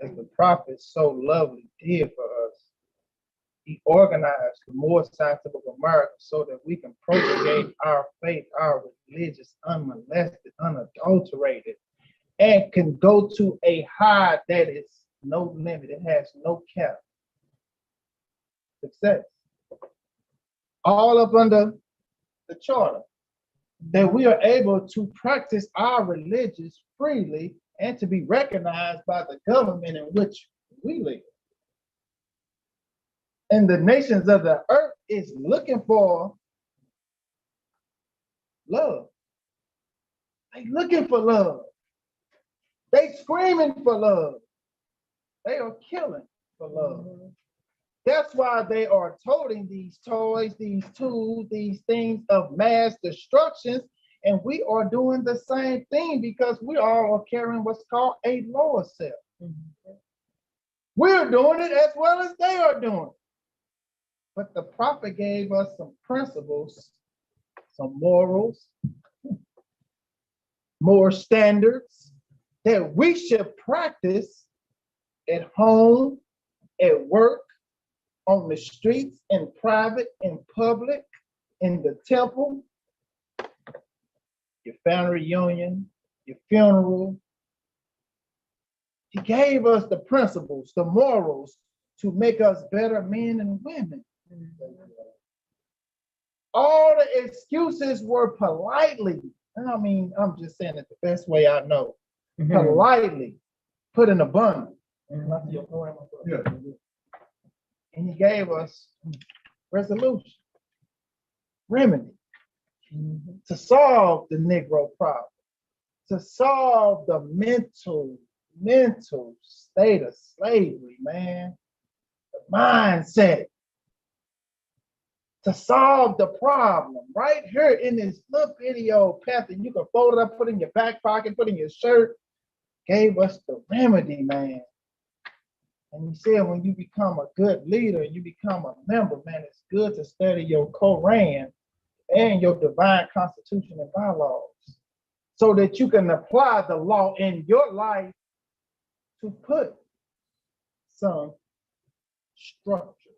as the prophet so lovely did for us. He organized the Moor Scientific America so that we can propagate our faith, our religious, unmolested, unadulterated, and can go to a high that is no limit. It has no cap. Success. All up under the charter, that we are able to practice our religions freely and to be recognized by the government in which we live. And the nations of the earth is looking for love. They looking for love. They screaming for love. They are killing for love. That's why they are toting these toys, these tools, these things of mass destruction. And we are doing the same thing because we all are carrying what's called a lower self. We're doing it as well as they are doing it. But the prophet gave us some principles, some morals, more standards that we should practice at home, at work, on the streets, in private, in public, in the temple, your family reunion, your funeral. He gave us the principles, the morals to make us better men and women. All the excuses were politely, I mean, I'm just saying it the best way I know, politely put in a bundle. Yeah. And he gave us resolution, remedy to solve the Negro problem, to solve the mental state of slavery, man, the mindset, to solve the problem right here in this little video path, and you can fold it up, put it in your back pocket, put it in your shirt, gave us the remedy, man. And he said, when you become a good leader, you become a member, man, it's good to study your Quran and your divine constitution and bylaws so that you can apply the law in your life to put some structure,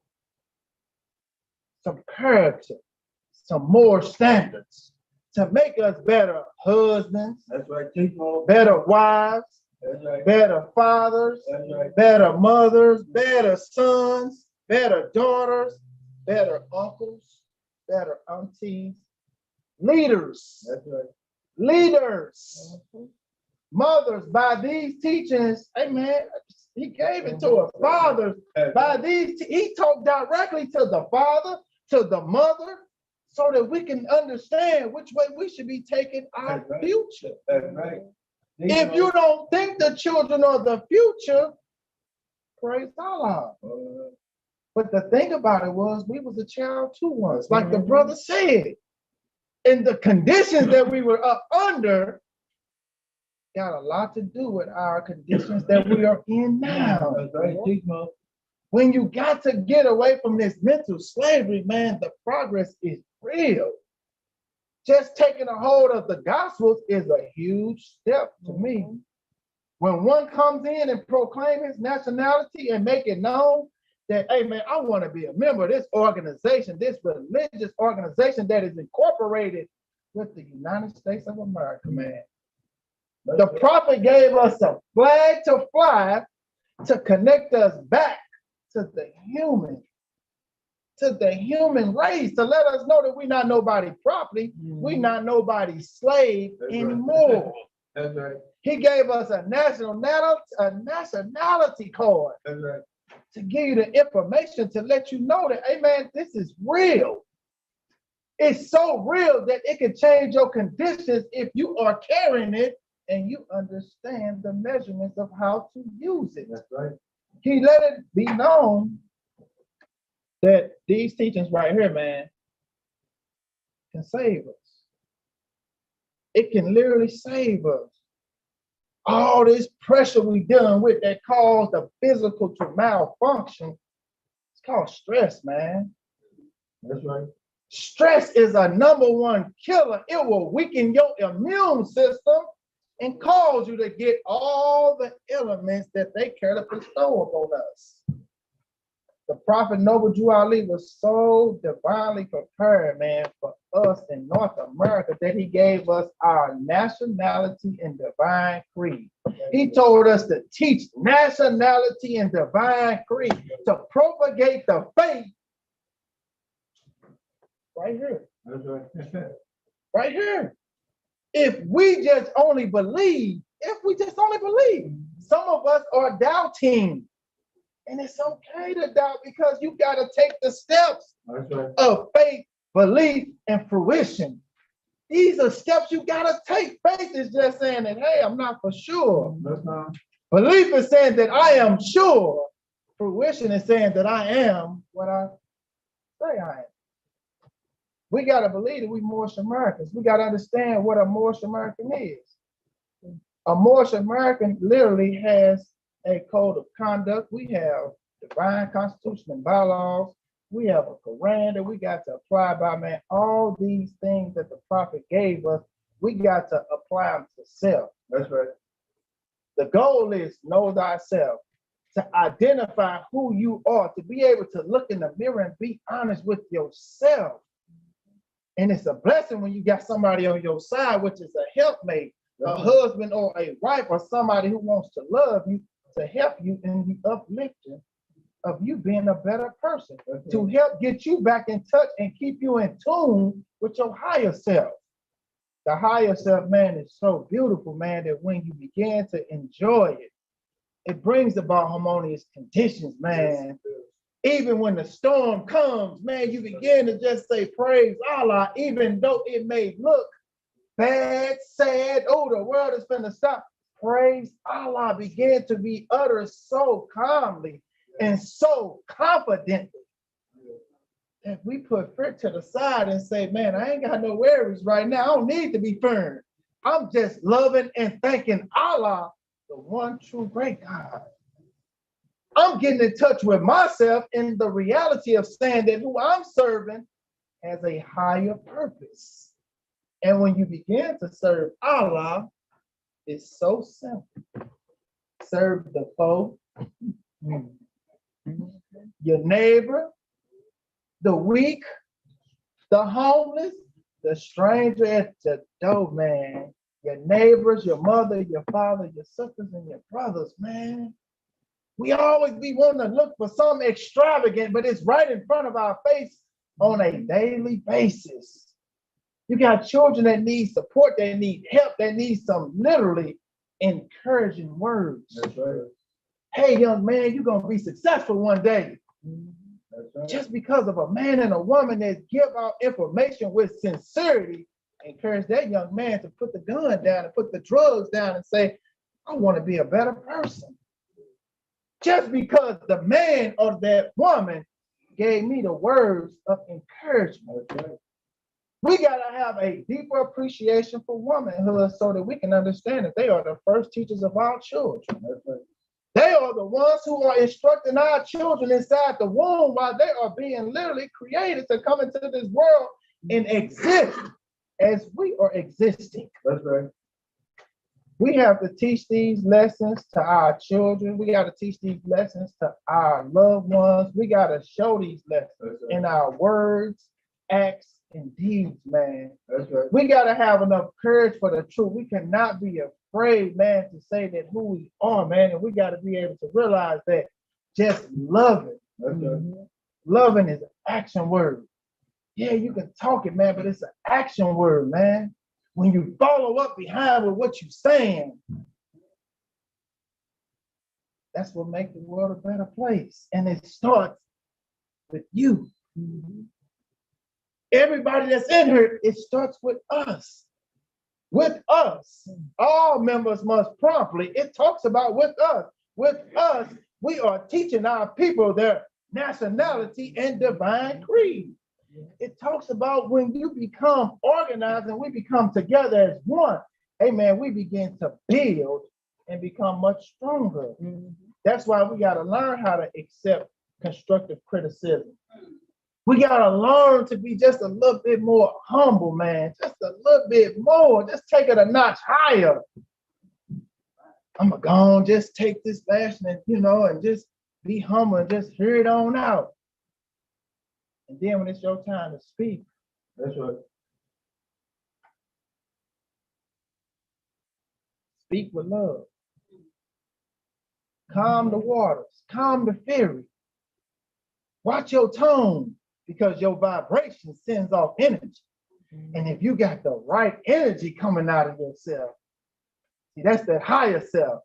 some character, some more standards to make us better husbands, That's right, Chico. better wives, That's right. better fathers, That's right. better mothers, better sons, better daughters, better uncles, better aunties, leaders, That's right. leaders, mothers. By these teachings, amen, he gave it to us. Fathers, by these, he talked directly to the father, to the mother, so that we can understand which way we should be taking our That's right. future. That's right. If you don't think the children are the future, praise Allah. But the thing about it was, we was a child too once, like the brother said. And the conditions that we were up under got a lot to do with our conditions that we are in now. That's right, Chico. When you got to get away from this mental slavery, man, the progress is real. Just taking a hold of the Gospels is a huge step to me. When one comes in and proclaim his nationality and make it known that, hey man, I want to be a member of this organization, this religious organization that is incorporated with the United States of America, man. The prophet gave us a flag to fly to connect us back to the human race, to let us know that we're not nobody's property, we're not nobody's slave anymore. That's right. He gave us a nationality card That's right. to give you the information to let you know that, hey man, this is real. It's so real that it can change your conditions if you are carrying it and you understand the measurements of how to use it. That's right. He let it be known that these teachings right here, man, can save us. It can literally save us. All this pressure we dealing with that cause the physical to malfunction, it's called stress, man. That's right. Stress is a #1 killer. It will weaken your immune system and cause you to get all the elements that they care to bestow upon us. The prophet Noble Drew Ali was so divinely prepared, man, for us in North America that he gave us our nationality and divine creed. He told us to teach nationality and divine creed to propagate the faith right here. That's right. Right here. If we just only believe, some of us are doubting. And it's okay to doubt because you got to take the steps of faith, belief, and fruition. These are steps you got to take. Faith is just saying that, hey, I'm not for sure. That's not. Belief is saying that I am sure. Fruition is saying that I am what I say I am. We got to believe that we Moorish Americans. We got to understand what a Moorish American is. A Moorish American literally has a code of conduct. We have divine constitution and bylaws. We have a Quran that we got to apply by, man. All these things that the prophet gave us, we got to apply them to self. That's right. The goal is know thyself, to identify who you are, to be able to look in the mirror and be honest with yourself. And it's a blessing when you got somebody on your side, which is a helpmate, a husband or a wife, or somebody who wants to love you, to help you in the uplifting of you being a better person, to help get you back in touch and keep you in tune with your higher self. The higher self, man, is so beautiful, man, that when you begin to enjoy it, it brings about harmonious conditions, man. Even when the storm comes, man, you begin to just say, praise Allah, even though it may look bad, sad, oh, the world is finna stop. Praise Allah began to be uttered so calmly and so confidently that we put fear to the side and say, man, I ain't got no worries right now. I don't need to be firm. I'm just loving and thanking Allah, the one true great God. I'm getting in touch with myself in the reality of saying that who I'm serving has a higher purpose. And when you begin to serve Allah, it's so simple. Serve the foe, your neighbor, the weak, the homeless, the stranger at the door, man. Your neighbors, your mother, your father, your sisters, and your brothers, man. We always be wanting to look for something extravagant, but it's right in front of our face on a daily basis. You got children that need support, that need help, that need some literally encouraging words. That's right. Hey, young man, you're going to be successful one day. That's right. Just because of a man and a woman that give out information with sincerity, encourage that young man to put the gun down and put the drugs down and say, I want to be a better person. Just because the man or that woman gave me the words of encouragement. That's right. We got to have a deeper appreciation for womanhood so that we can understand that they are the first teachers of our children. That's right. They are the ones who are instructing our children inside the womb while they are being literally created to come into this world and exist as we are existing. That's right. We have to teach these lessons to our children. We got to teach these lessons to our loved ones. We got to show these lessons in our words, acts, and deeds, man. That's right. We got to have enough courage for the truth. We cannot be afraid, man, to say that who we are, man. And we got to be able to realize that just loving. That's right. Loving is an action word. Yeah, you can talk it, man, but it's an action word, man. When you follow up behind with what you're saying, that's what makes the world a better place. And it starts with you. Everybody that's in here, it starts with us. With us. All members must promptly. It talks about with us. With us, we are teaching our people their nationality and divine creed. It talks about when you become organized and we become together as one, amen, we begin to build and become much stronger. That's why we got to learn how to accept constructive criticism. We got to learn to be just a little bit more humble, man. Just a little bit more. Just take it a notch higher. I'm going to go on, just take this fashion and, and just be humble and just hear it on out. And then when it's your time to speak, That's right. speak with love. Calm the waters, calm the fury. Watch your tone because your vibration sends off energy. And if you got the right energy coming out of yourself, see, that's that higher self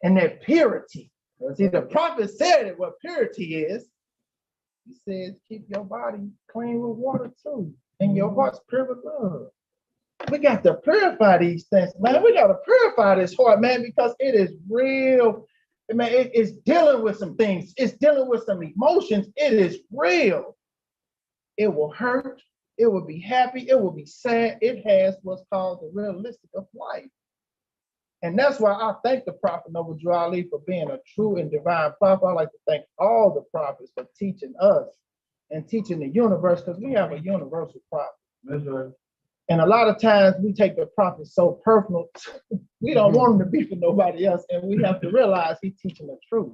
and that purity. See, the prophet said it, what purity is. He says, keep your body clean with water too, and your heart's pure with love. We got to purify these things, man. We got to purify this heart, man, because it is real. Man, it's dealing with some things. It's dealing with some emotions. It is real. It will hurt. It will be happy. It will be sad. It has what's called the realistic of life. And that's why I thank the prophet Noble Drew Ali for being a true and divine prophet. I like to thank all the prophets for teaching us and teaching the universe, because we have a universal prophet. That's right. And a lot of times we take the prophet so personal, we don't want him to be for nobody else. And we have to realize he's teaching the truth.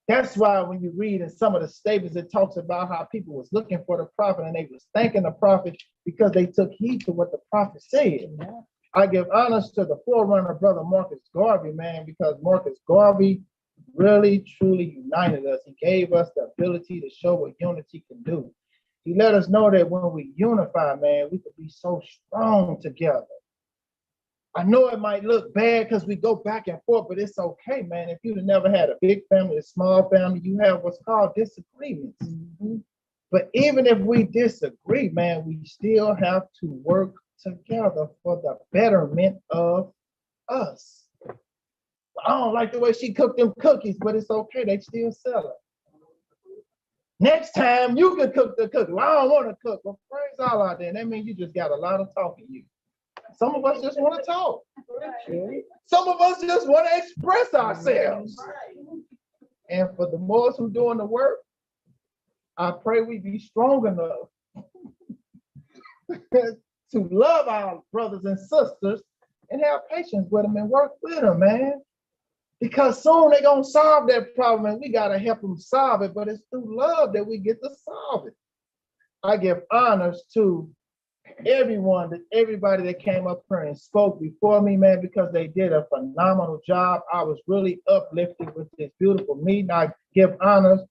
That's why when you read in some of the statements, it talks about how people was looking for the prophet and they was thanking the prophet because they took heed to what the prophet said. I give honors to the forerunner, Brother Marcus Garvey, man, because Marcus Garvey really, truly united us. He gave us the ability to show what unity can do. He let us know that when we unify, man, we could be so strong together. I know it might look bad because we go back and forth, but it's okay, man. If you've never had a big family, a small family, you have what's called disagreements. But even if we disagree, man, we still have to work together for the betterment of us. I don't like the way she cooked them cookies, but it's okay. They still sell it. Next time you can cook the cookie. Well, I don't want to cook. Well, praise Allah then. That means you just got a lot of talking you. Some of us just want to talk. Some of us just want to express ourselves. And for the ones who doing the work, I pray we be strong enough to love our brothers and sisters and have patience with them and work with them, man. Because soon they're going to solve that problem and we got to help them solve it, but it's through love that we get to solve it. I give honors to everybody that came up here and spoke before me, man, because they did a phenomenal job. I was really uplifted with this beautiful meeting. I give honors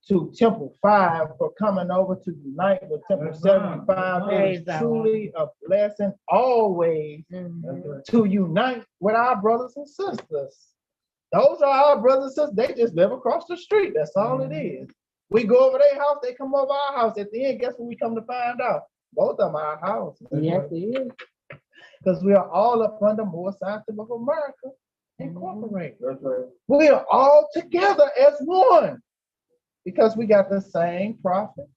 to Temple 5 for coming over to unite with Temple 75. It is truly a blessing always to unite with our brothers and sisters. Those are our brothers and sisters. They just live across the street. That's all it is. We go over their house, they come over our house. At the end, guess what we come to find out? Both of them are our houses. Yes, it is. Because we are all up under Moorish Scientific of America Incorporated. That's right. We are all together as one. Because we got the same prophet,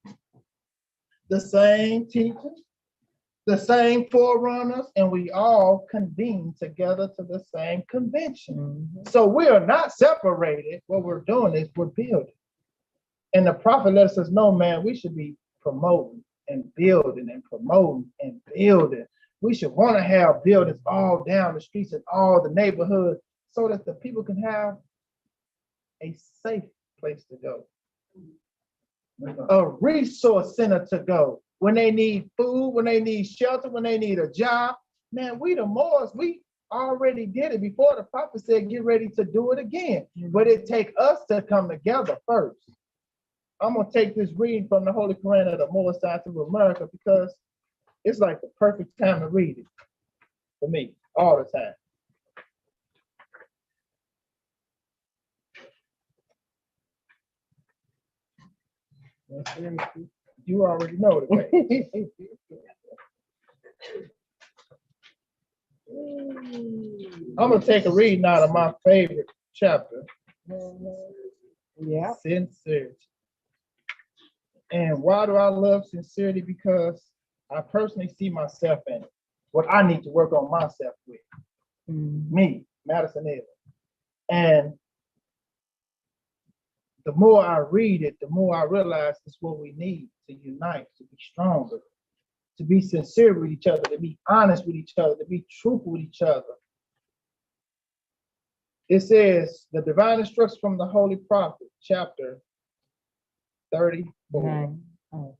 the same teachers, the same forerunners, and we all convene together to the same convention. So we are not separated. What we're doing is we're building. And the prophet lets us know, man, we should be promoting and building and promoting and building. We should want to have buildings all down the streets and all the neighborhoods so that the people can have a safe place to go. A resource center to go when they need food, when they need shelter, when they need a job. Man, we the Moors, we already did it before. The prophet said, get ready to do it again. But it take us to come together first. I'm going to take this reading from the Holy Quran of the Moorish Scientific of America because it's like the perfect time to read it for me, all the time. You already know the I'm going to take a reading out of my favorite chapter. Yeah. Sincerity. And why do I love sincerity? Because I personally see myself in it. What I need to work on myself with. Me, Madison Evans. And the more I read it, the more I realize it's what we need to unite, to be stronger, to be sincere with each other, to be honest with each other, to be truthful with each other. It says, the divine instructions from the Holy Prophet, chapter 34.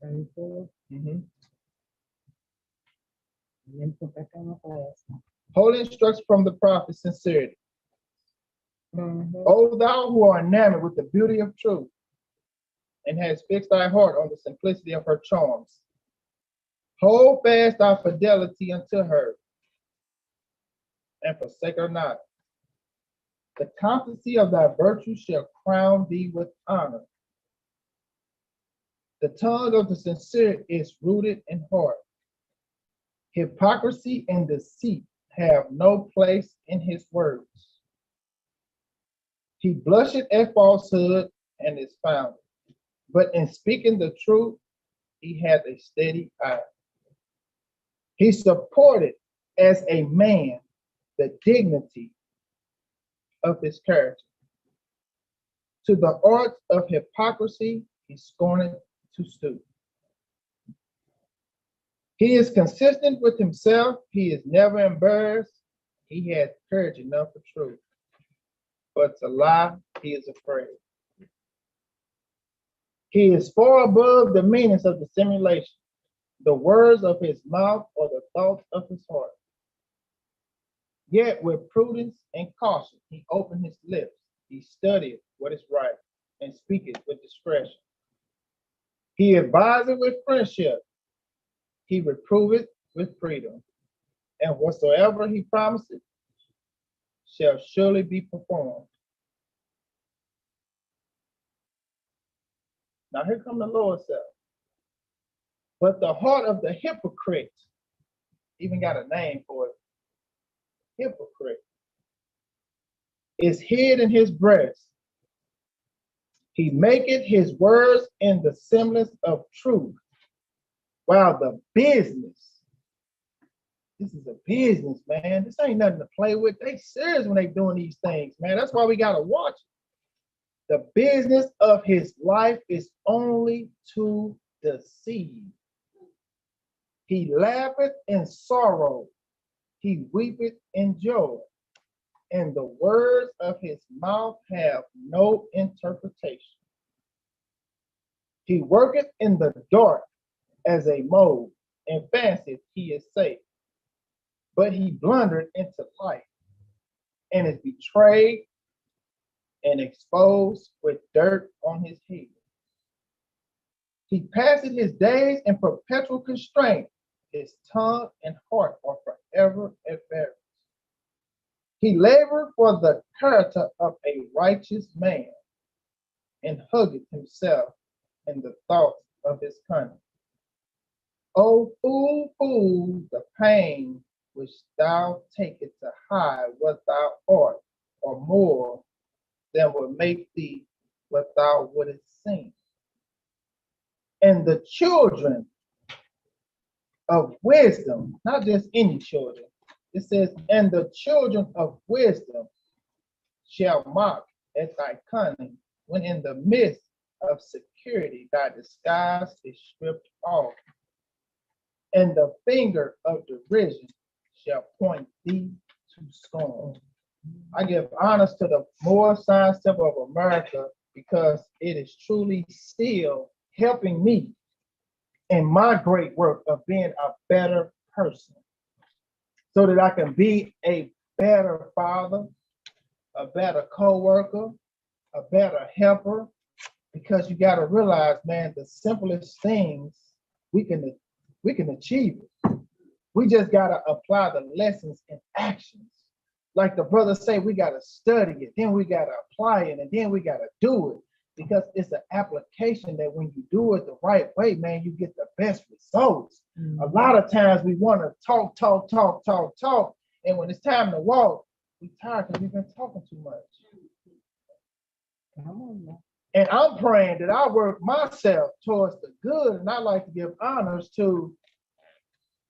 34. Mhm. And then put back on my glass. Holy instructions from the prophet, sincerity. Mhm. O thou who art enamored with the beauty of truth, and hast fixed thy heart on the simplicity of her charms, hold fast thy fidelity unto her, and forsake her not. The constancy of thy virtue shall crown thee with honor. The tongue of the sincere is rooted in heart. Hypocrisy and deceit have no place in his words. He blusheth at falsehood and is found, but in speaking the truth, he hath a steady eye. He supported as a man the dignity of his character. To the arts of hypocrisy, he scorneth to stoop. He is consistent with himself. He is never embarrassed. He has courage enough for truth, but to lie, he is afraid. He is far above the meanings of dissimulation. The words of his mouth are the thoughts of his heart. Yet with prudence and caution, he opened his lips. He studied what is right and speaketh with discretion. He adviseth with friendship. He reproveth with freedom. And whatsoever he promiseth shall surely be performed. Now here come the Lord self. But the heart of the hypocrite, even got a name for it, hypocrite, is hid in his breast. He maketh his words in the semblance of truth, while the business, this is a business, man. This ain't nothing to play with. They serious when they doing these things, man. That's why we gotta watch it. The business of his life is only to deceive. He laugheth in sorrow, he weepeth in joy, and the words of his mouth have no interpretation. He worketh in the dark as a mole, and fancieth he is safe. But he blundered into light, and is betrayed and exposed with dirt on his head. He passeth his days in perpetual constraint. His tongue and heart are forever at variance. He labored for the character of a righteous man, and huggeth himself in the thoughts of his cunning. O fool, fool, the pain which thou takest to hide what thou art, or more than will make thee what thou wouldest seem. And the children of wisdom, not just any children, it says, and the children of wisdom shall mock at thy cunning, when in the midst of security thy disguise is stripped off, and the finger of derision shall point thee to scorn. I give honors to the Moorish Science Temple of America, because it is truly still helping me in my great work of being a better person, so that I can be a better father, a better co-worker, a better helper. Because you got to realize, man, the simplest things we can achieve it. We just got to apply the lessons in actions. Like the brothers say, we got to study it, then we got to apply it, and then we got to do it. Because it's an application that when you do it the right way, man, you get the best results. A lot of times we want to talk. And when it's time to walk, we're tired because we've been talking too much. Come on now. And I'm praying that I work myself towards the good, and I like to give honors to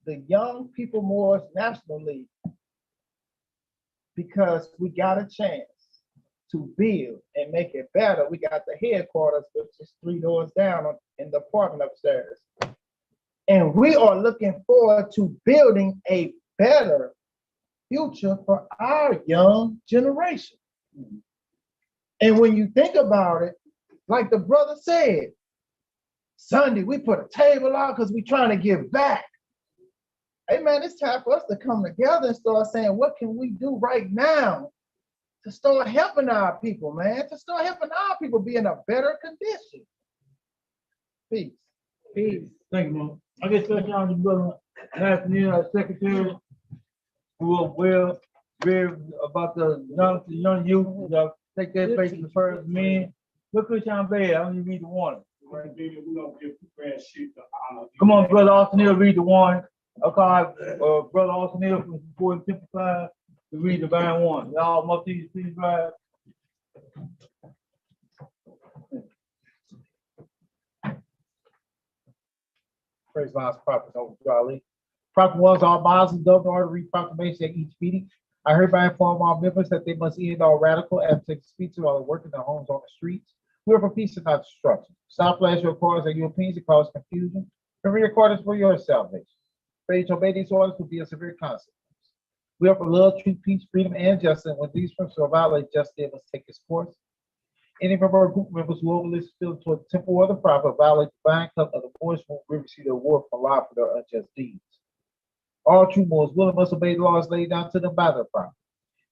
the Young People Moorish National League because we got a chance to build and make it better. We got the headquarters, which is 3 doors down in the apartment upstairs. And we are looking forward to building a better future for our young generation. And when you think about it, like the brother said, Sunday, we put a table out because we're trying to give back. Hey man, it's time for us to come together and start saying, what can we do right now to start helping our people, man? To start helping our people be in a better condition. Peace. Peace. Thank you, Mom. I guess that's down to brother Anthony, our secretary, who was well read about the young youth, take their place in the first men. Look at Sean Bay, I only read the warning. Come on, brother Austin Hill, read the warning. Okay, brother Austin Hill from 455 to read the divine warning. Y'all must see please drive. Praise God's prophet over Charlie. Prophet was all miles and governor order to read proclamation at each meeting. I hereby inform all members that they must end all radical absent speech while they work in their homes on the streets. We are for peace and not destruction. Stop flash your cars and your opinions and cause confusion. And re-record for your salvation. Failure to obey these orders will be a severe consequence. We are for love, truth, peace, freedom, and justice. And when these principles violate justice, must take its course. Any member or group members who overly spill toward the temple or the prophet violate the divine covenant of the Moorish will receive the reward from Allah for their unjust deeds. All true Moors will and must obey the laws laid down to them by the prophet.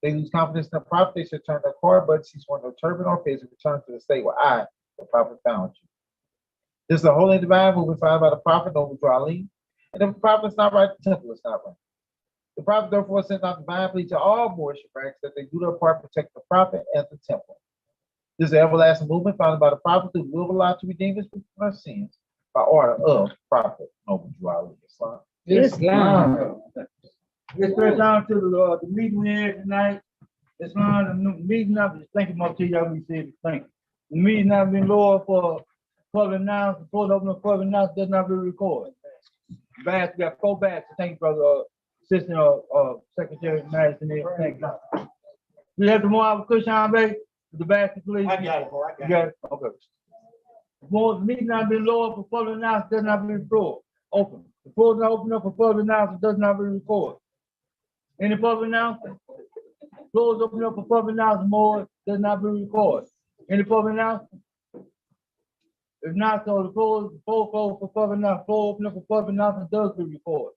They lose confidence in the prophet, they should turn their card, but cease wearing their turban or face and return to the state where I, the prophet, found you. This is a holy and divine movement founded by the prophet over Dralim. And if the prophet is not right, the temple is not right. The prophet therefore sent out divine plea to all Moorish ranks that they do their part to protect the prophet and the temple. This is an everlasting movement founded by the prophet who will allow to redeem us from our sins by order of prophet Noble Dralim Islam. Islam. Let's go down to the meeting we had tonight. It's on the meeting up. Thank you, Marty. Y'all be said thank you. The meeting not been lowered for public announcement. Before the open of public announcement does not be recorded. Bass, we got 4 bats. Thank you, brother, Assistant Secretary Madison. Thank you. We have the more of Cushion Bay. The basket, please. I got it, boy. You got it? Okay. Before the meeting not been lowered for public announcement does not be recorded. Open. The floor is not open up for public announcement does not be recorded. Any public announcement? Floor is open up for public announcement more does not be recorded. Any public announcement? If not, so the floor closed for public announcement. Floor open up for public announcement does be recorded.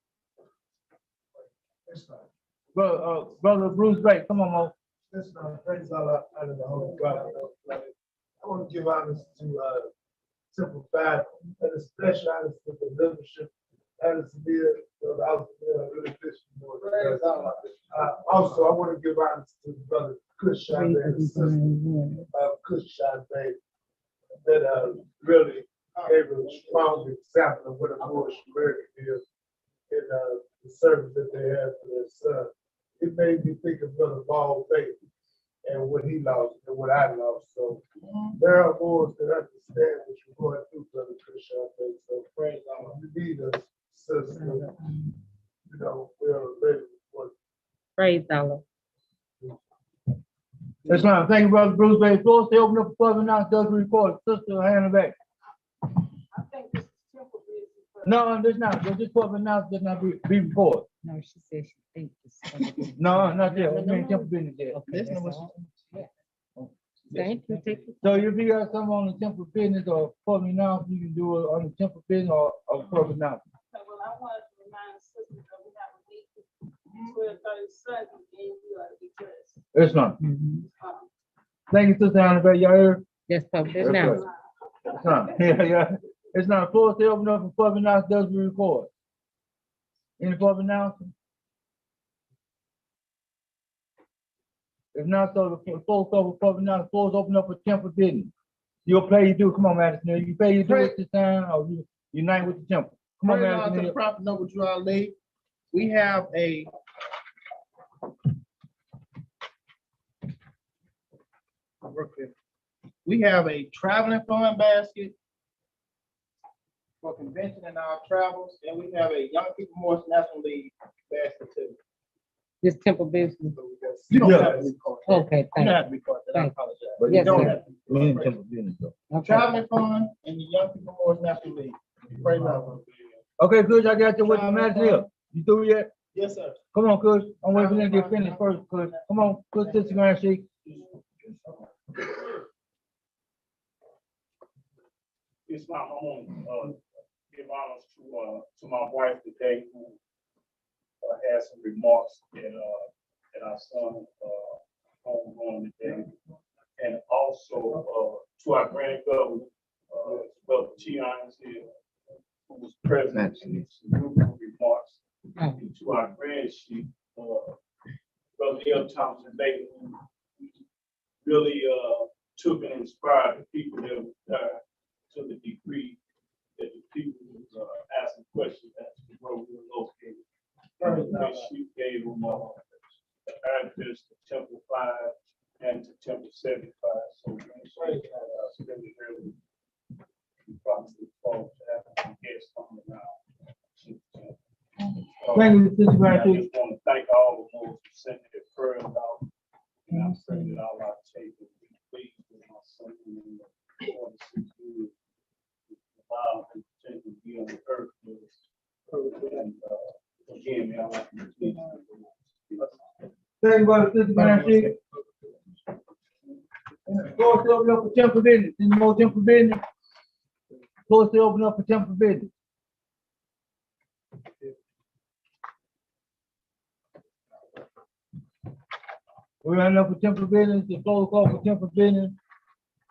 Brother Bruce Bay, come on, Mo. That's not praise Allah out of the Holy Bible. I want to give honors to Simple Five, and a special honors to the leadership, Addison Bill, the Austin really Praise Allah. Also, I want to give honors to Brother Cushion and his sister, Cushion Bay, that really gave a strong example of what a Moorish American is in the service that they have for their son. It made me think of Brother Ball Bay and what he lost and what I lost. So there are Moors that understand what you're going through, Brother Cushion Bay. So praise Allah. You need us, sister. You know, we're ready for it. Praise Allah. That's fine. Thank you, Brother Bruce Bay. Floor stay open up for public announcement does be recorded. Sister, hand it back. I think this is simple business. No, there's not. This public announcement does not be recorded. No, she said she thinks it's. No, not there. We ain't temple business there. Okay, that's all. Thank you. Take it. So if you got something on the temple business or public announcement, you can do it on the temple business or public announcement. So, well, I wanted to remind sisters that we have a meeting 12:30 Sunday, and we ought to be dressed. It's not. Mhm. Thank you, Sister Annabelle. Y'all heard? That's public That's announcement. It's not. Yeah. It's not. Floor stay open up for public announcement does be recorded. Any public announcement? If not, so the floor over public announcement, floors open up for temple business. You'll pay your due. Come on, Madison. You pay your due at this time, or you unite with the temple. Come on, Praise God to Madison. the prophet Noble Dralim. We have a We have a traveling fund basket for convention and our travels, and we have a Young People Morris National League basket too. This temple business. You don't Yeah. have to record that. Okay, You don't thank have to record that, I Thank apologize. But Yes, you don't sir. have, we ain't temple business though. you. Okay. Traveling fund and the Young People Morris National League. Pray love. Okay, Kush, I got you with the match here. You through yet? Yes, sir. Come on, Kush. I'm waiting for them to get finished first, Kush. Come on, Kush, sit your ground sheet. It's my own, give honors to my wife today, who had some remarks at our son, homegoing today. And also, to our grand governor, Brother Tiana here, who was present in his remarks. And to our grand chief, Brother L. Thompson Baker, who really, took and inspired the people that were there to the degree that the people was asking questions as to where we were located. And she gave them the address to Temple 5 and to Temple 75. So really, we probably look forward to having guests coming around. Thank you, sit your I ground sheet. just want to thank all of those who sent their prayers out. And I'm praying that all our table be pleased with my son in the 46 years. Allow him to be on the earth with us. And again, man, I want to please. Thank you, brother, sit your ground sheet. Floor still open up for temple business. Any more temple business? Floor still open up for temple business. We're running up for temple business. The floor is called for temple business.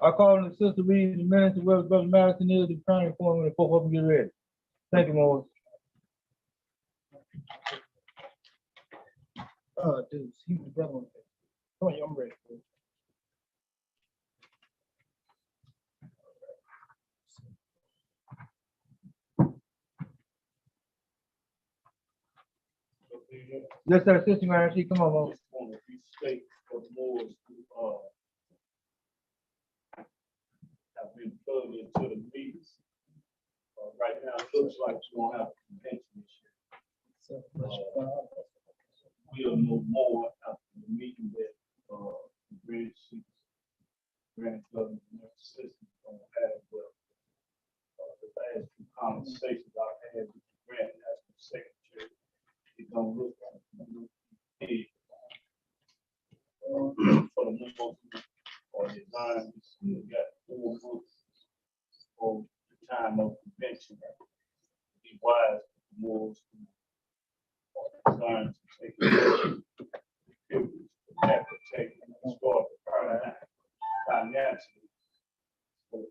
I call on the sister read the minutes of where Brother Madison is, the training for him, and the folk up and get ready. Thank you, Morris. Dude, he was the brother on that. Come on, I'm ready. Yes, sir, sister ground sheet. Come on, Morris. Just want to restate what Moors who have been plugged into the meetings. Right now, it looks like you don't have a convention this year. We'll know more after the meeting that the grand chiefs, grand governors, and their assistants gonna have. But the last two conversations I've had with the grand national secretary, it don't look like big. For the most or design, we still got 4 months for the time of convention. Be wise for more design to take that to take and start financially. So we can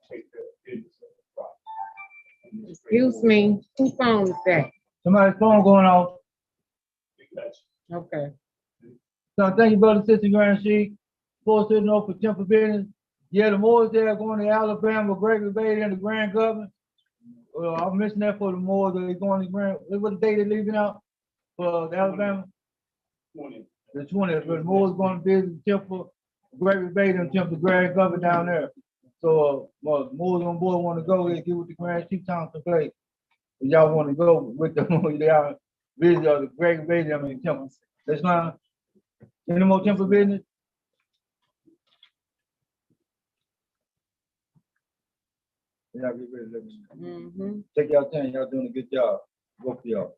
take that business of the property. Excuse me, whose phone is that? Somebody's phone going off. We got you. Okay. So thank you, brother, sister ground sheet. Floor sitting up for temple business. Yeah, the Moors there going to Alabama, Gregory Bay and the grand governor. I'm missing that for the Moors. They're going to grand, what the day they're leaving out for Alabama? 20. The 20th, but the Moors going to visit Temple, Gregory Bay and Temple grand governor down there. So, well, Moors on board want to go, they get with the grand chief Thompson Clay. If y'all want to go with them, they are visit the Gregory Bay and Temple. That's fine. Any more temple business? Y'all get ready, let me know. Mm-hmm. Take y'all time, y'all doing a good job. Both of y'all.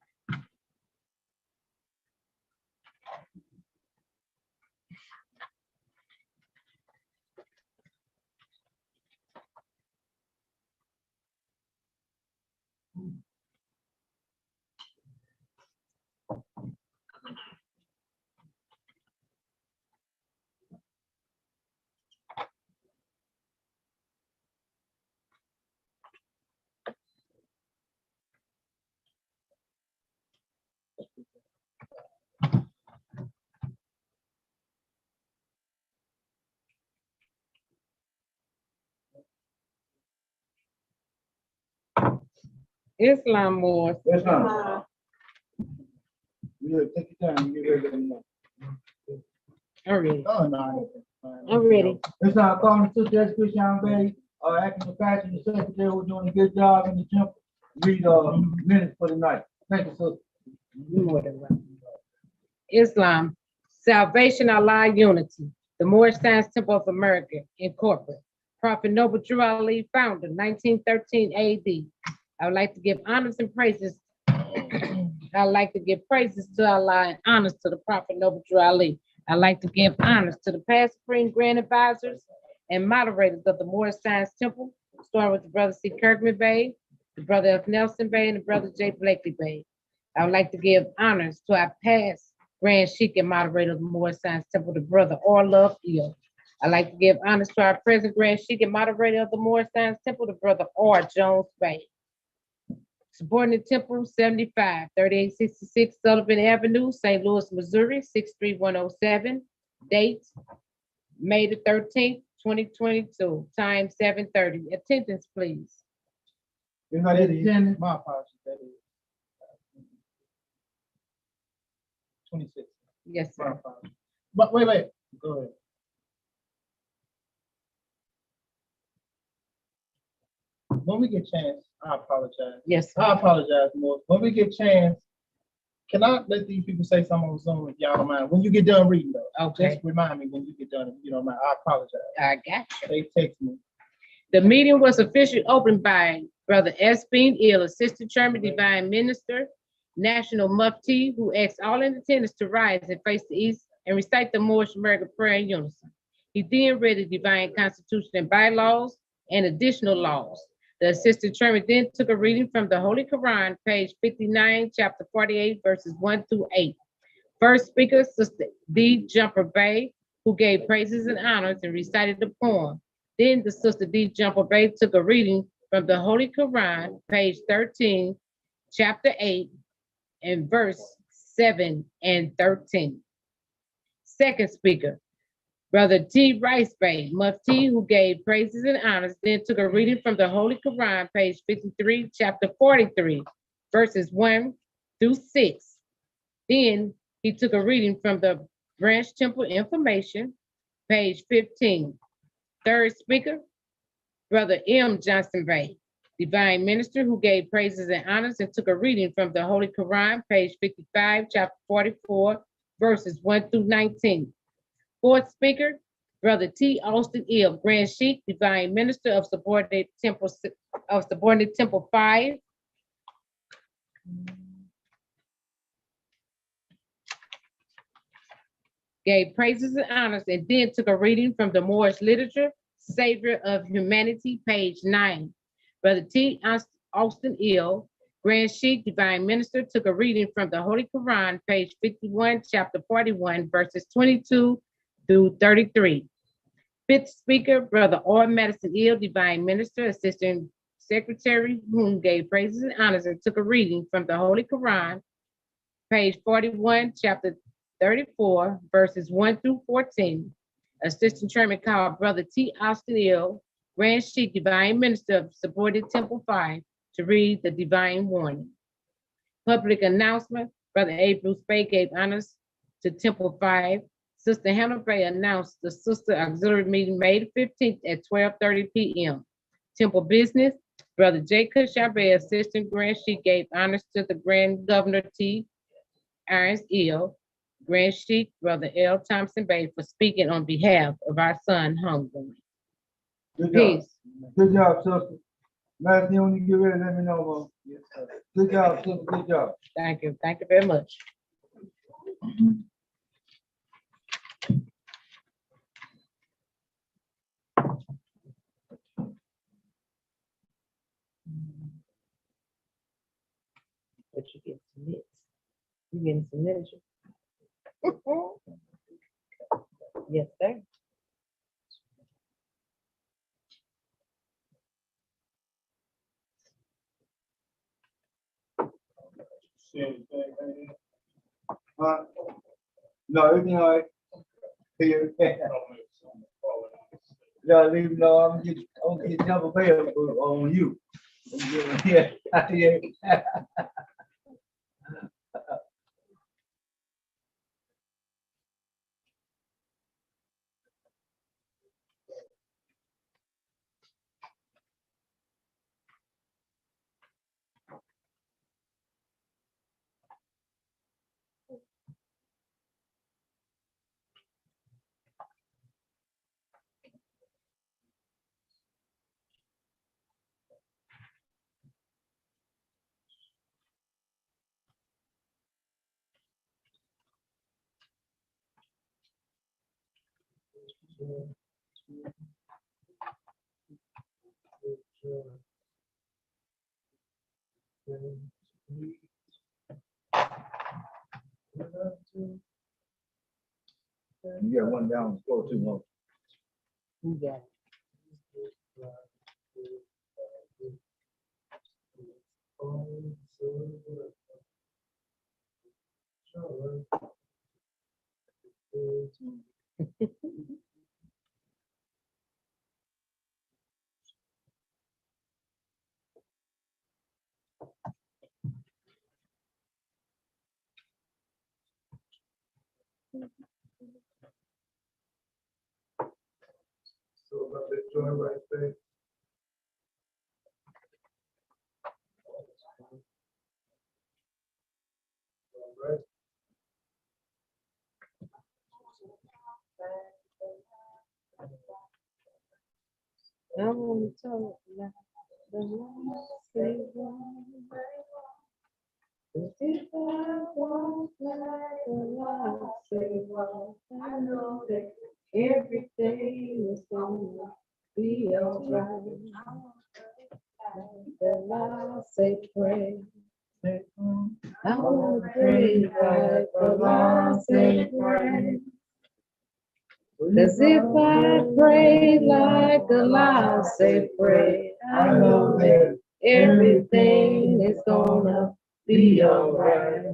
Islam Moors. That's fine. Yeah, take your time, get ready, let me know. Hurry. Oh, no. I'm ready. It's not calling to Sister Christian Bay, acting the pastor, the secretary, who's doing a good job in the temple. Read, minutes for the night. Thank you, sister. Islam, Salvation, Allah, Unity. The Moorish Science Temple of America, Incorporated. Prophet Noble Drew Ali, founder, 1913 AD. I would like to give honors and praises. I'd like to give praises to Allah and honors to the Prophet Noble Drew Ali. I'd like to give honors to the past supreme grand advisors and moderators of the Moorish Science Temple, starting with the brother C. Kirkman Bey, the brother F. Nelson Bey, and the brother J. Blakely Bey. I would like to give honors to our past Grand Sheik and moderator of the Moorish Science Temple, the brother Orlove Eel. I'd like to give honors to our present Grand Sheik and moderator of the Moorish Science Temple, the brother R. Jones Bey. Supporting the temple, 75, 3866 Sullivan Avenue, St. Louis, Missouri, 63107. Date, May the 13th, 2022. Time, 7:30. Attendance, please. Everybody attending? My apologies. That is 26. Yes, My sir. apologies. But wait, go ahead. When we get chance, I apologize. Yes, sir. I apologize more. When we get chance, can I let these people say something on Zoom if y'all don't mind? When you get done reading though, Okay. just remind me when you get done, if you don't mind. I apologize. I got you. They text me. The meeting was officially opened by Brother S. Bean Ill, Assistant Chairman, Divine Minister, National Mufti, who asked all in attendance to rise and face the east and recite the Moorish American prayer in unison. He then read the Divine Constitution and bylaws and additional laws. The Assistant Chairman then took a reading from the Holy Quran, page 59, chapter 48, verses 1 through 8. First speaker, Sister D. Jumper Bay, who gave praises and honors and recited the poem. Then the Sister D. Jumper Bay took a reading from the Holy Quran, page 13, chapter 8, and verse 7 and 13. Second speaker, Brother T. Rice Bay, Mufti, who gave praises and honors, then took a reading from the Holy Quran, page 53, chapter 43, verses 1 through 6. Then he took a reading from the Branch Temple Information, page 15. Third speaker, Brother M. Johnson Bay, Divine Minister, who gave praises and honors and took a reading from the Holy Quran, page 55, chapter 44, verses 1 through 19. Fourth speaker, Brother T. Austin Ill, Grand Sheik, Divine Minister of Subordinate Temple 5. Gave praises and honors and then took a reading from the Moorish literature, Savior of Humanity, page 9. Brother T. Austin Ill, Grand Sheik, Divine Minister, took a reading from the Holy Quran, page 51, chapter 41, verses 22 through 33. Fifth speaker, Brother R. Madison Ill, Divine Minister, Assistant Secretary, whom gave praises and honors and took a reading from the Holy Quran, page 41, chapter 34, verses 1 through 14. Assistant Chairman called Brother T. Austin Ill, Grand Sheik, Divine Minister of Supported Temple 5, to read the divine warning. Public announcement, Brother A. Bruce Bay gave honors to Temple 5. Sister Hannah Bay announced the Sister Auxiliary meeting May 15th at 12:30 p.m. Temple business, Brother J. Cushaw Bay, Assistant Grand Sheik, gave honors to the Grand Governor T. Irons Ill, Grand Sheik, Brother L. Thompson Bay, for speaking on behalf of our son, homegoing. Good job. Peace. Good job, sister. Last thing when you get ready, let me know, Mom. Yes, sir. Good job, sister. Good job. Thank you. Thank you very much. But you get some minutes. You getting some minutes? Yes, sir. No, everything all right. Here. Yeah, leave it alone. I'm gonna get double bail on you. Yeah, yeah. You got one down the floor too, huh? Who got it? So about that joint right there. All right. I want to talk about the Lord say one. If I walk like the Lord say one, I know that everything is gonna be alright. The Lord say pray. I want to pray like the Lord say pray. 'Cause if I pray like the Lord say pray, I know that everything is gonna be alright.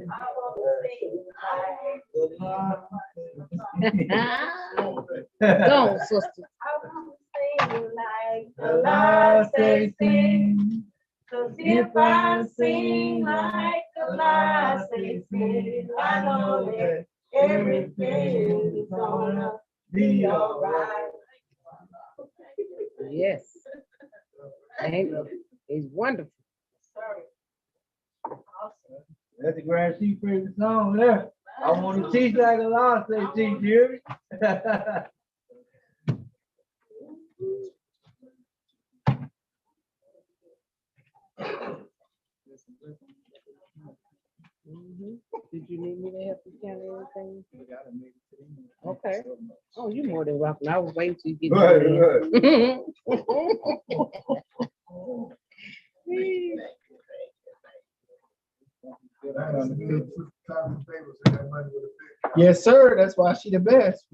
Go on, sister. I want to sing like the Lord say sing. 'Cause if I sing like the Lord say sing, I know that everything is gonna be alright. Yes. And it's wonderful. That's the Grand Chief favorite song there. I want to teach like a lot, say teach, you hear me? Did you need me to help you count anything? Okay. Oh, you're more than welcome. I was waiting till you get Right, yes, sir. That's why she the best.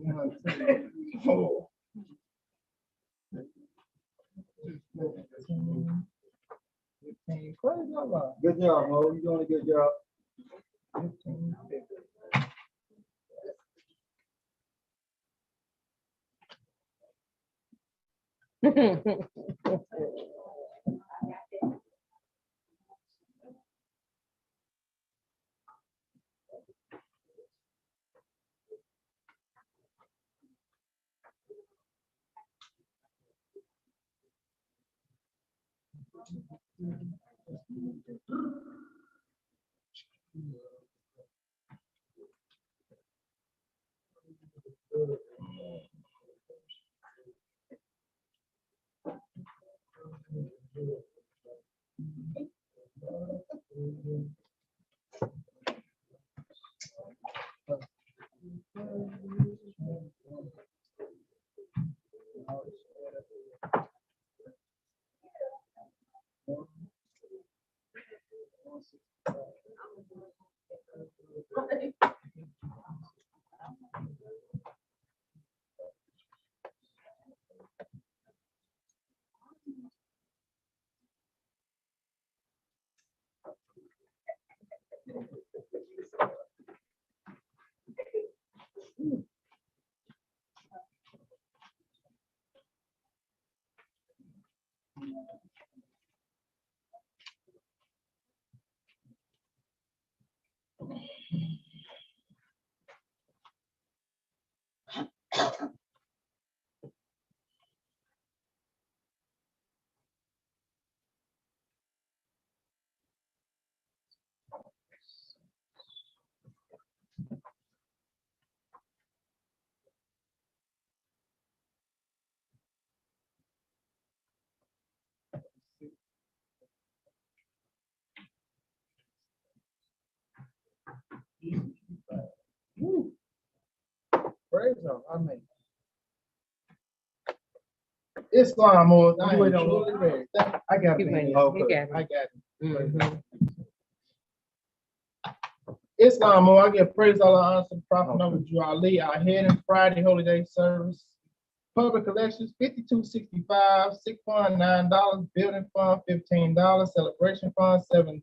Good job, Mo. You're doing a good job. Praise him. I mean, Islam, Moore. I You ain't wait on truly ready. I got He it. wait. He Okay, got it. I got it. Mhm. Islam, Moore. I give praise, all honor to the Prophet Noble Drew Ali. Our head and Friday Holy Day service. Public collections, $52.65, sick fund, $9, building fund, $15, celebration fund, $7,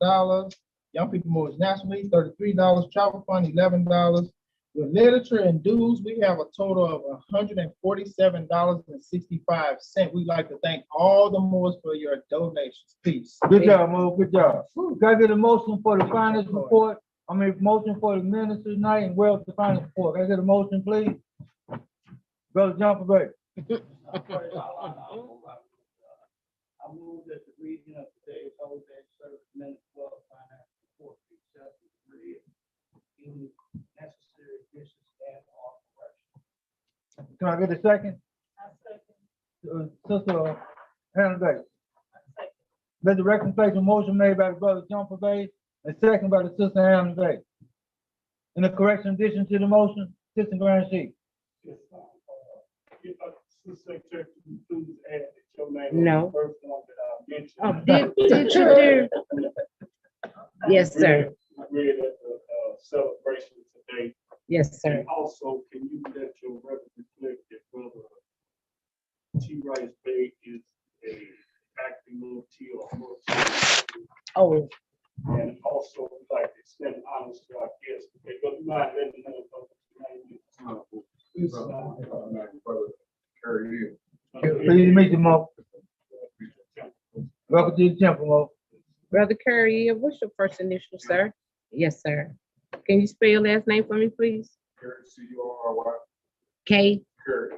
young people moves nationally, $33, travel fund, $11. With literature and dues, we have a total of $147.65. We'd like to thank all the Moors for your donations. Peace. Good job, Mo, good job. Can I get a motion for the finance report? Motion for the minister tonight and well, the finance report. Can I get a motion, please? Brother John Pervey. I move that the reading of today's Holy Day service minutes of finance report be accepted and read, any necessary additions and or corrections. Can I get a second? Sister Hannah Day. Let the record reflect the motion made by the brother John Pervey and second by the sister Hannah Day. In the correction addition to the motion, Sister Grand Chief. Secretary, please add that your name No. was the first one that I mentioned. Oh, did you do? Yes, sir. I read at the celebration today. Yes, sir. And also, can you let your record reflect that brother T. Rice Bay is a acting multi or multi? Oh, And also, we'd like to extend honors to our guests. Okay, but you mind letting me know about his name? Please meet the Mo. Welcome to the temple, Mo. Brother Curry, what's your first initial, sir? Yes, sir. Can you spell your last name for me, please? C-U-R-Y. K. Curry.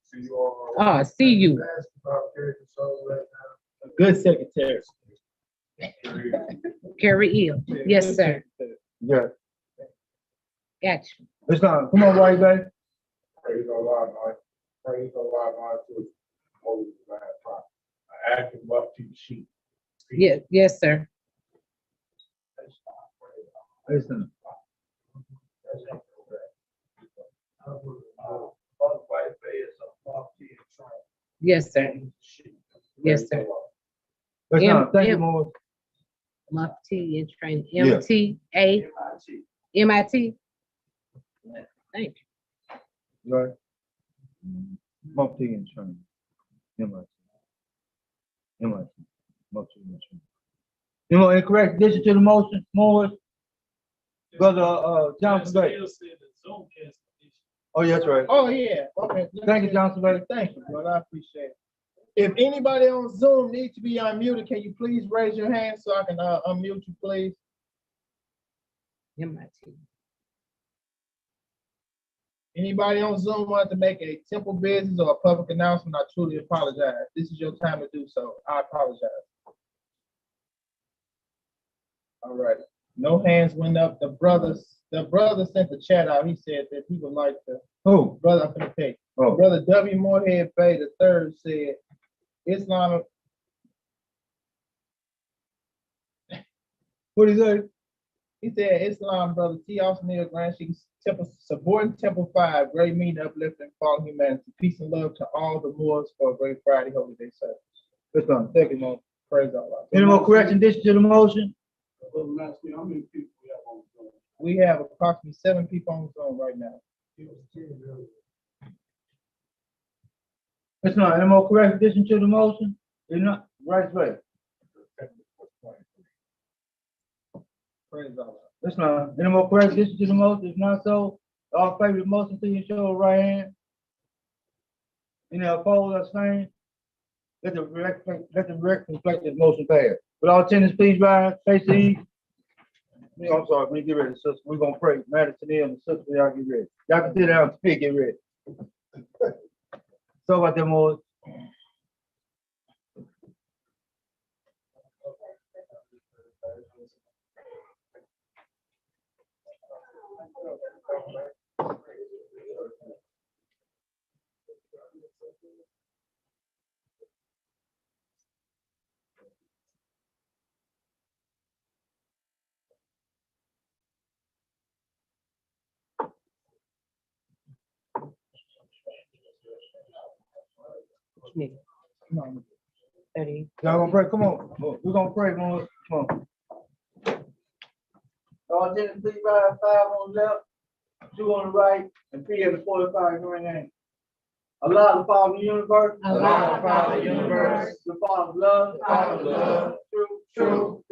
C-U-R-Y. Oh, see you. A good secretary. Curry Hill. Yes, sir. Yeah. Gotcha. It's on. Come on, white baby. Praise Allah, man. Praise Allah, man, to Holy Divine Prophet. I ask him up to the sheep. Yes, sir. Listen. Yes, sir. Yes, sir. Listen, thank you, M- Mo. Mufti and train. Yeah. MTA. MIT. Thank you. Right. Multi insurance. MIT. Multi insurance. You know, incorrect addition to the motion, Morris. Brother, Johnson Bay. Still said the Zoom cancellation. Oh, yeah, that's right. Oh, yeah, okay. Thank you, Johnson Bay. Thank you, brother, I appreciate it. If anybody on Zoom needs to be unmuted, can you please raise your hand so I can unmute you, please? MIT. Anybody on Zoom want to make a temple business or a public announcement, I truly apologize. This is your time to do so. I apologize. All right, no hands went up. The brother sent the chat out. He said that he would like to, Who? brother, I'm gonna take. Oh, Brother W. Moorhead Bay III said, Islam. what is that? He said, Islam, brother T. Austin Neal Grand Chief, Temple, supporting Temple 5, great meaning, uplifting, fallen humanity. Peace and love to all the Moors for a great Friday Holy Day service. Good one. Thank you, Mo. Praise Allah. Any more correction addition to the motion? How many people we have on Zoom? We have approximately 7 people on Zoom right now. It's not. Any more correction addition to the motion? You're not, right, right. Praise Allah. It's not. Any more correction addition to the motion? If not so, all in favor of the motion, please show of right hand. Any opposed or abstained? Let the record reflect this motion passed. With all attendants, please rise, face the east. I'm sorry, we get ready, sister. We're gonna pray. Madison and the sister, y'all get ready. Y'all can sit down and get ready. So about them more. nigga. Come on. 30. Y'all gonna pray, come on, we're gonna pray, come on. Lord, then please rise 5 on the left, 2 on the right, and 3 at the 45 green name. Allah, the Father of the universe. Allah, the Father of the universe. The Father of love. The Father of love. Truth,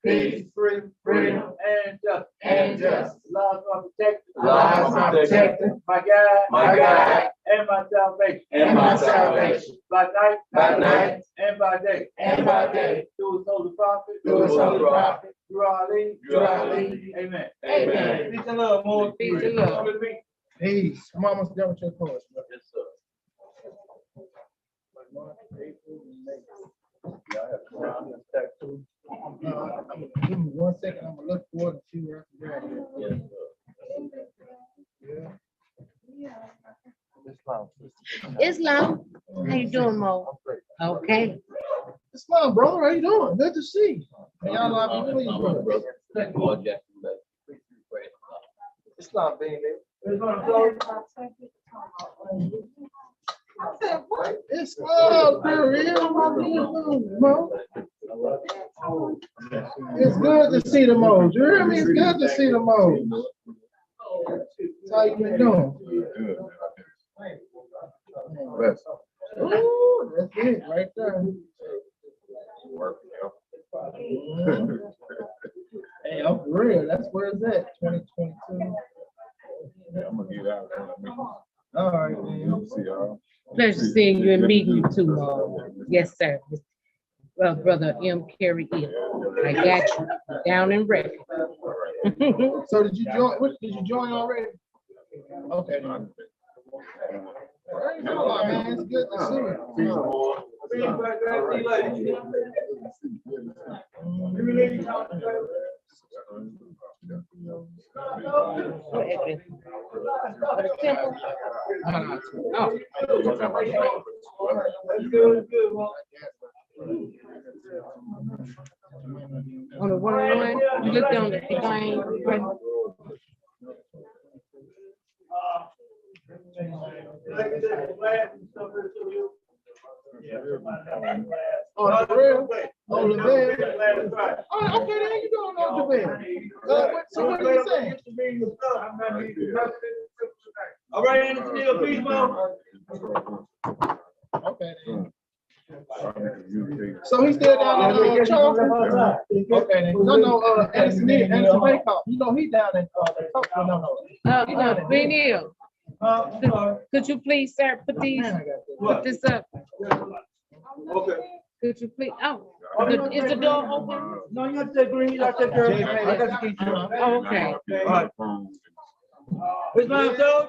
peace, freedom, and justice. Allah is my protector. Allah is my protector. My guide. My guide. And my salvation. And my salvation. By night. By night. And by day. And by day. Through his holy prophet. Through his holy prophet. Through Ali. Through Ali. Amen. Amen. Peace and love, more. Peace and love. Peace. I'm almost done with your course. Yes, sir. Give me 1 second. I'm gonna look forward to see where I can grab it. Islam, how you doing, Mo? Okay. Islam, bro. How you doing? Good to see you. Hey, y'all love me, please, bro. Islam being there. Islam, for real, bro. It's good to see the moles. You hear me? It's good to see the moles. How you been doing? Ooh, that's it right there. Hey, I'm for real. That's where it's at. 2022. I'm gonna get out. All right, man. See y'all. Pleasure seeing you and meeting you too, Mo. Yes, sir. Well, brother M. Carey Hill. I got you down in record. So did you join? Did you join already? Okay. Man, it's good to see you. On the 101, you looked on the thing. Oh, for real? Oh, the bed. Oh, okay, then you don't know the bed. So what are you saying? All right, Anderson, Neal, peace, Mo. Okay. So he's still down in Charleston? Okay, then. No, Anderson Baycott. You know, he down in Ben Hill, could you please, sir, put this up? Okay. Could you please, is the door open? No, you have to green, you have to take. Oh, okay. All right. It's not so.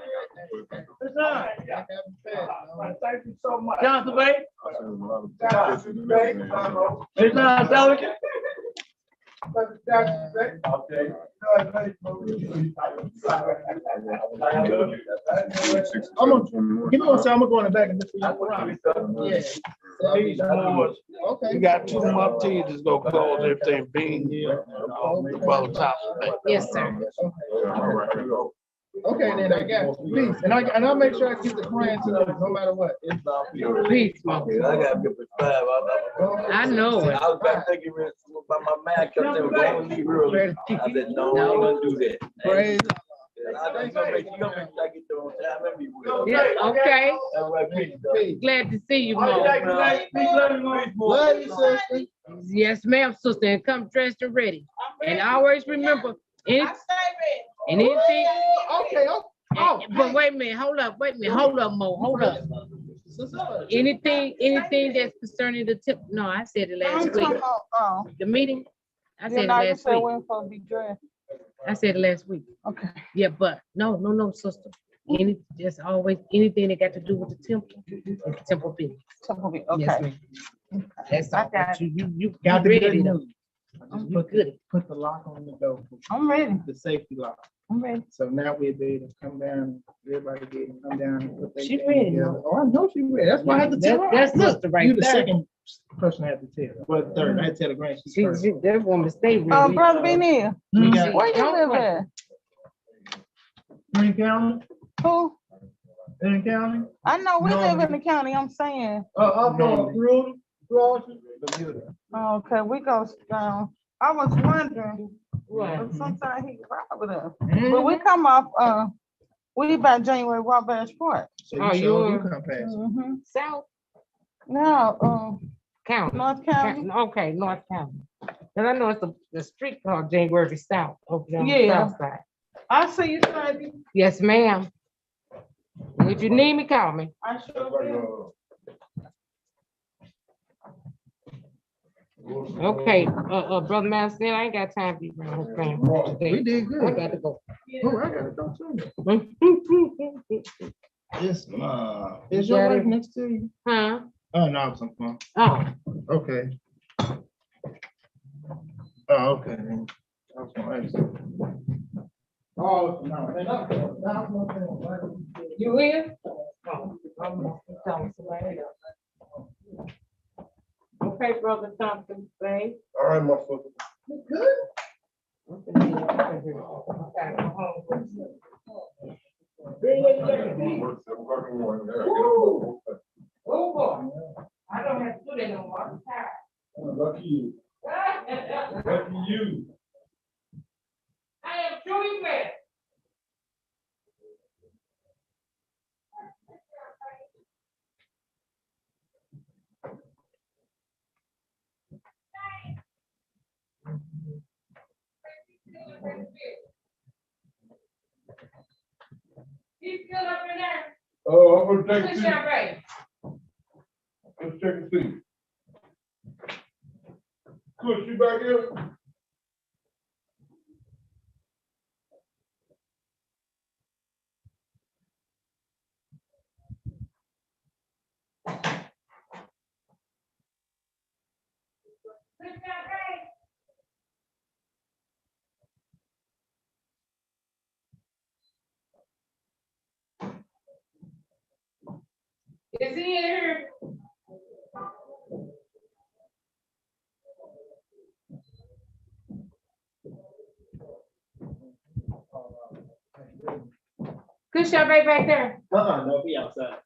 It's not. Thank you so much. Johnson Bay. It's not so. Okay. Give me 1 second. I'm gonna go in the back and just. Okay. We got 2 more teachers gonna close everything being here. Brother Thompson. Yes, sir. Okay, then I got peace, and I'll make sure I keep the praying to them no matter what. Peace, Mo. I gotta get the 5. I know it. I was back thinking about my man kept saying, we're gonna leave early. I said, no, we ain't gonna do that. Praise. I think I get there on time, let me will. Yeah, okay. All right, peace. Glad to see you, Mo. Love you, sister. Yes, ma'am, sister, and come dressed and ready. And always remember, anything. Okay. But wait a minute, hold up, Mo, hold up. Anything that's concerning the tip, no, I said it last week. The meeting, I said it last week. I said it last week. Okay. Yeah, but no, sister. Just always anything that got to do with the temple, temple business. Okay. Yes, ma'am. That's all. got You Got the ready good though. news. You good. Put the lock on the door. I'm ready. The safety lock. I'm ready. So now we'll be able to come down, everybody get to come down and put their She thing ready, together. Oh, I know she ready. That's why I had to tell her. That's sister right You the there. second person I have to tell. Well, third, I had to tell the grand. she's first. That woman stay ready. Brother Benny, We got where you live at? Green County. Who? In the county? I know we live in Normally- the county, I'm saying. I'm from Florida, Okay, we go down. I was wondering, What? sometimes he ride with us. But Mhm. we come off, we by January Wabash Park. So Oh, you sure do you're- come past. Mhm. South No, County. North County. Okay, North County. And I know it's the street called January South over there on the Yeah. south side. I see you, Sunday. Yes, ma'am. And if you need me, call me. I sure will. Okay, Brother Master, I ain't got time to be around his family today. We did I good. got to go. Oh, I gotta go too. Yes, is You your got wife it. next to you? Huh? Oh, no, I'm fine. Oh, Okay. Oh, okay. Then. I was gonna ask you. Oh, no. you will? Oh, I'm gonna tell me somebody else. Okay, Brother Thompson, say. All right, my foot. Oh, boy. I don't have to do that no more. I'm tired. Lucky you. Lucky you. I am truly blessed. He's still up in there. Oh, I'm gonna take Push a your seat. way. Let's take a seat. Kush, you back here? Push your way. Is he in here? Push your way back there. No, be outside.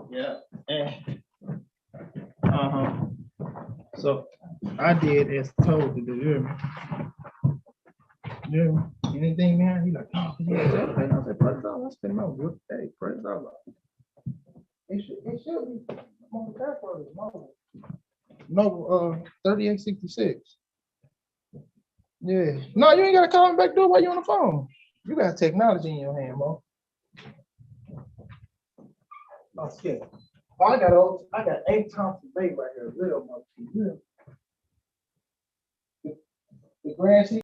Yeah. Uh-huh. So I did as told to do, you hear me? Yeah, anything, man? He like, oh, yeah, okay. And I said, praise God, let's spend my good day, praise God. It should be on the passport, no, 3866. Yeah, no, you ain't gotta call me back, do it while you on the phone. You got technology in your hand, bro. Oh, shit. Oh, I got 8 Thompson Bay right here, real much. The grass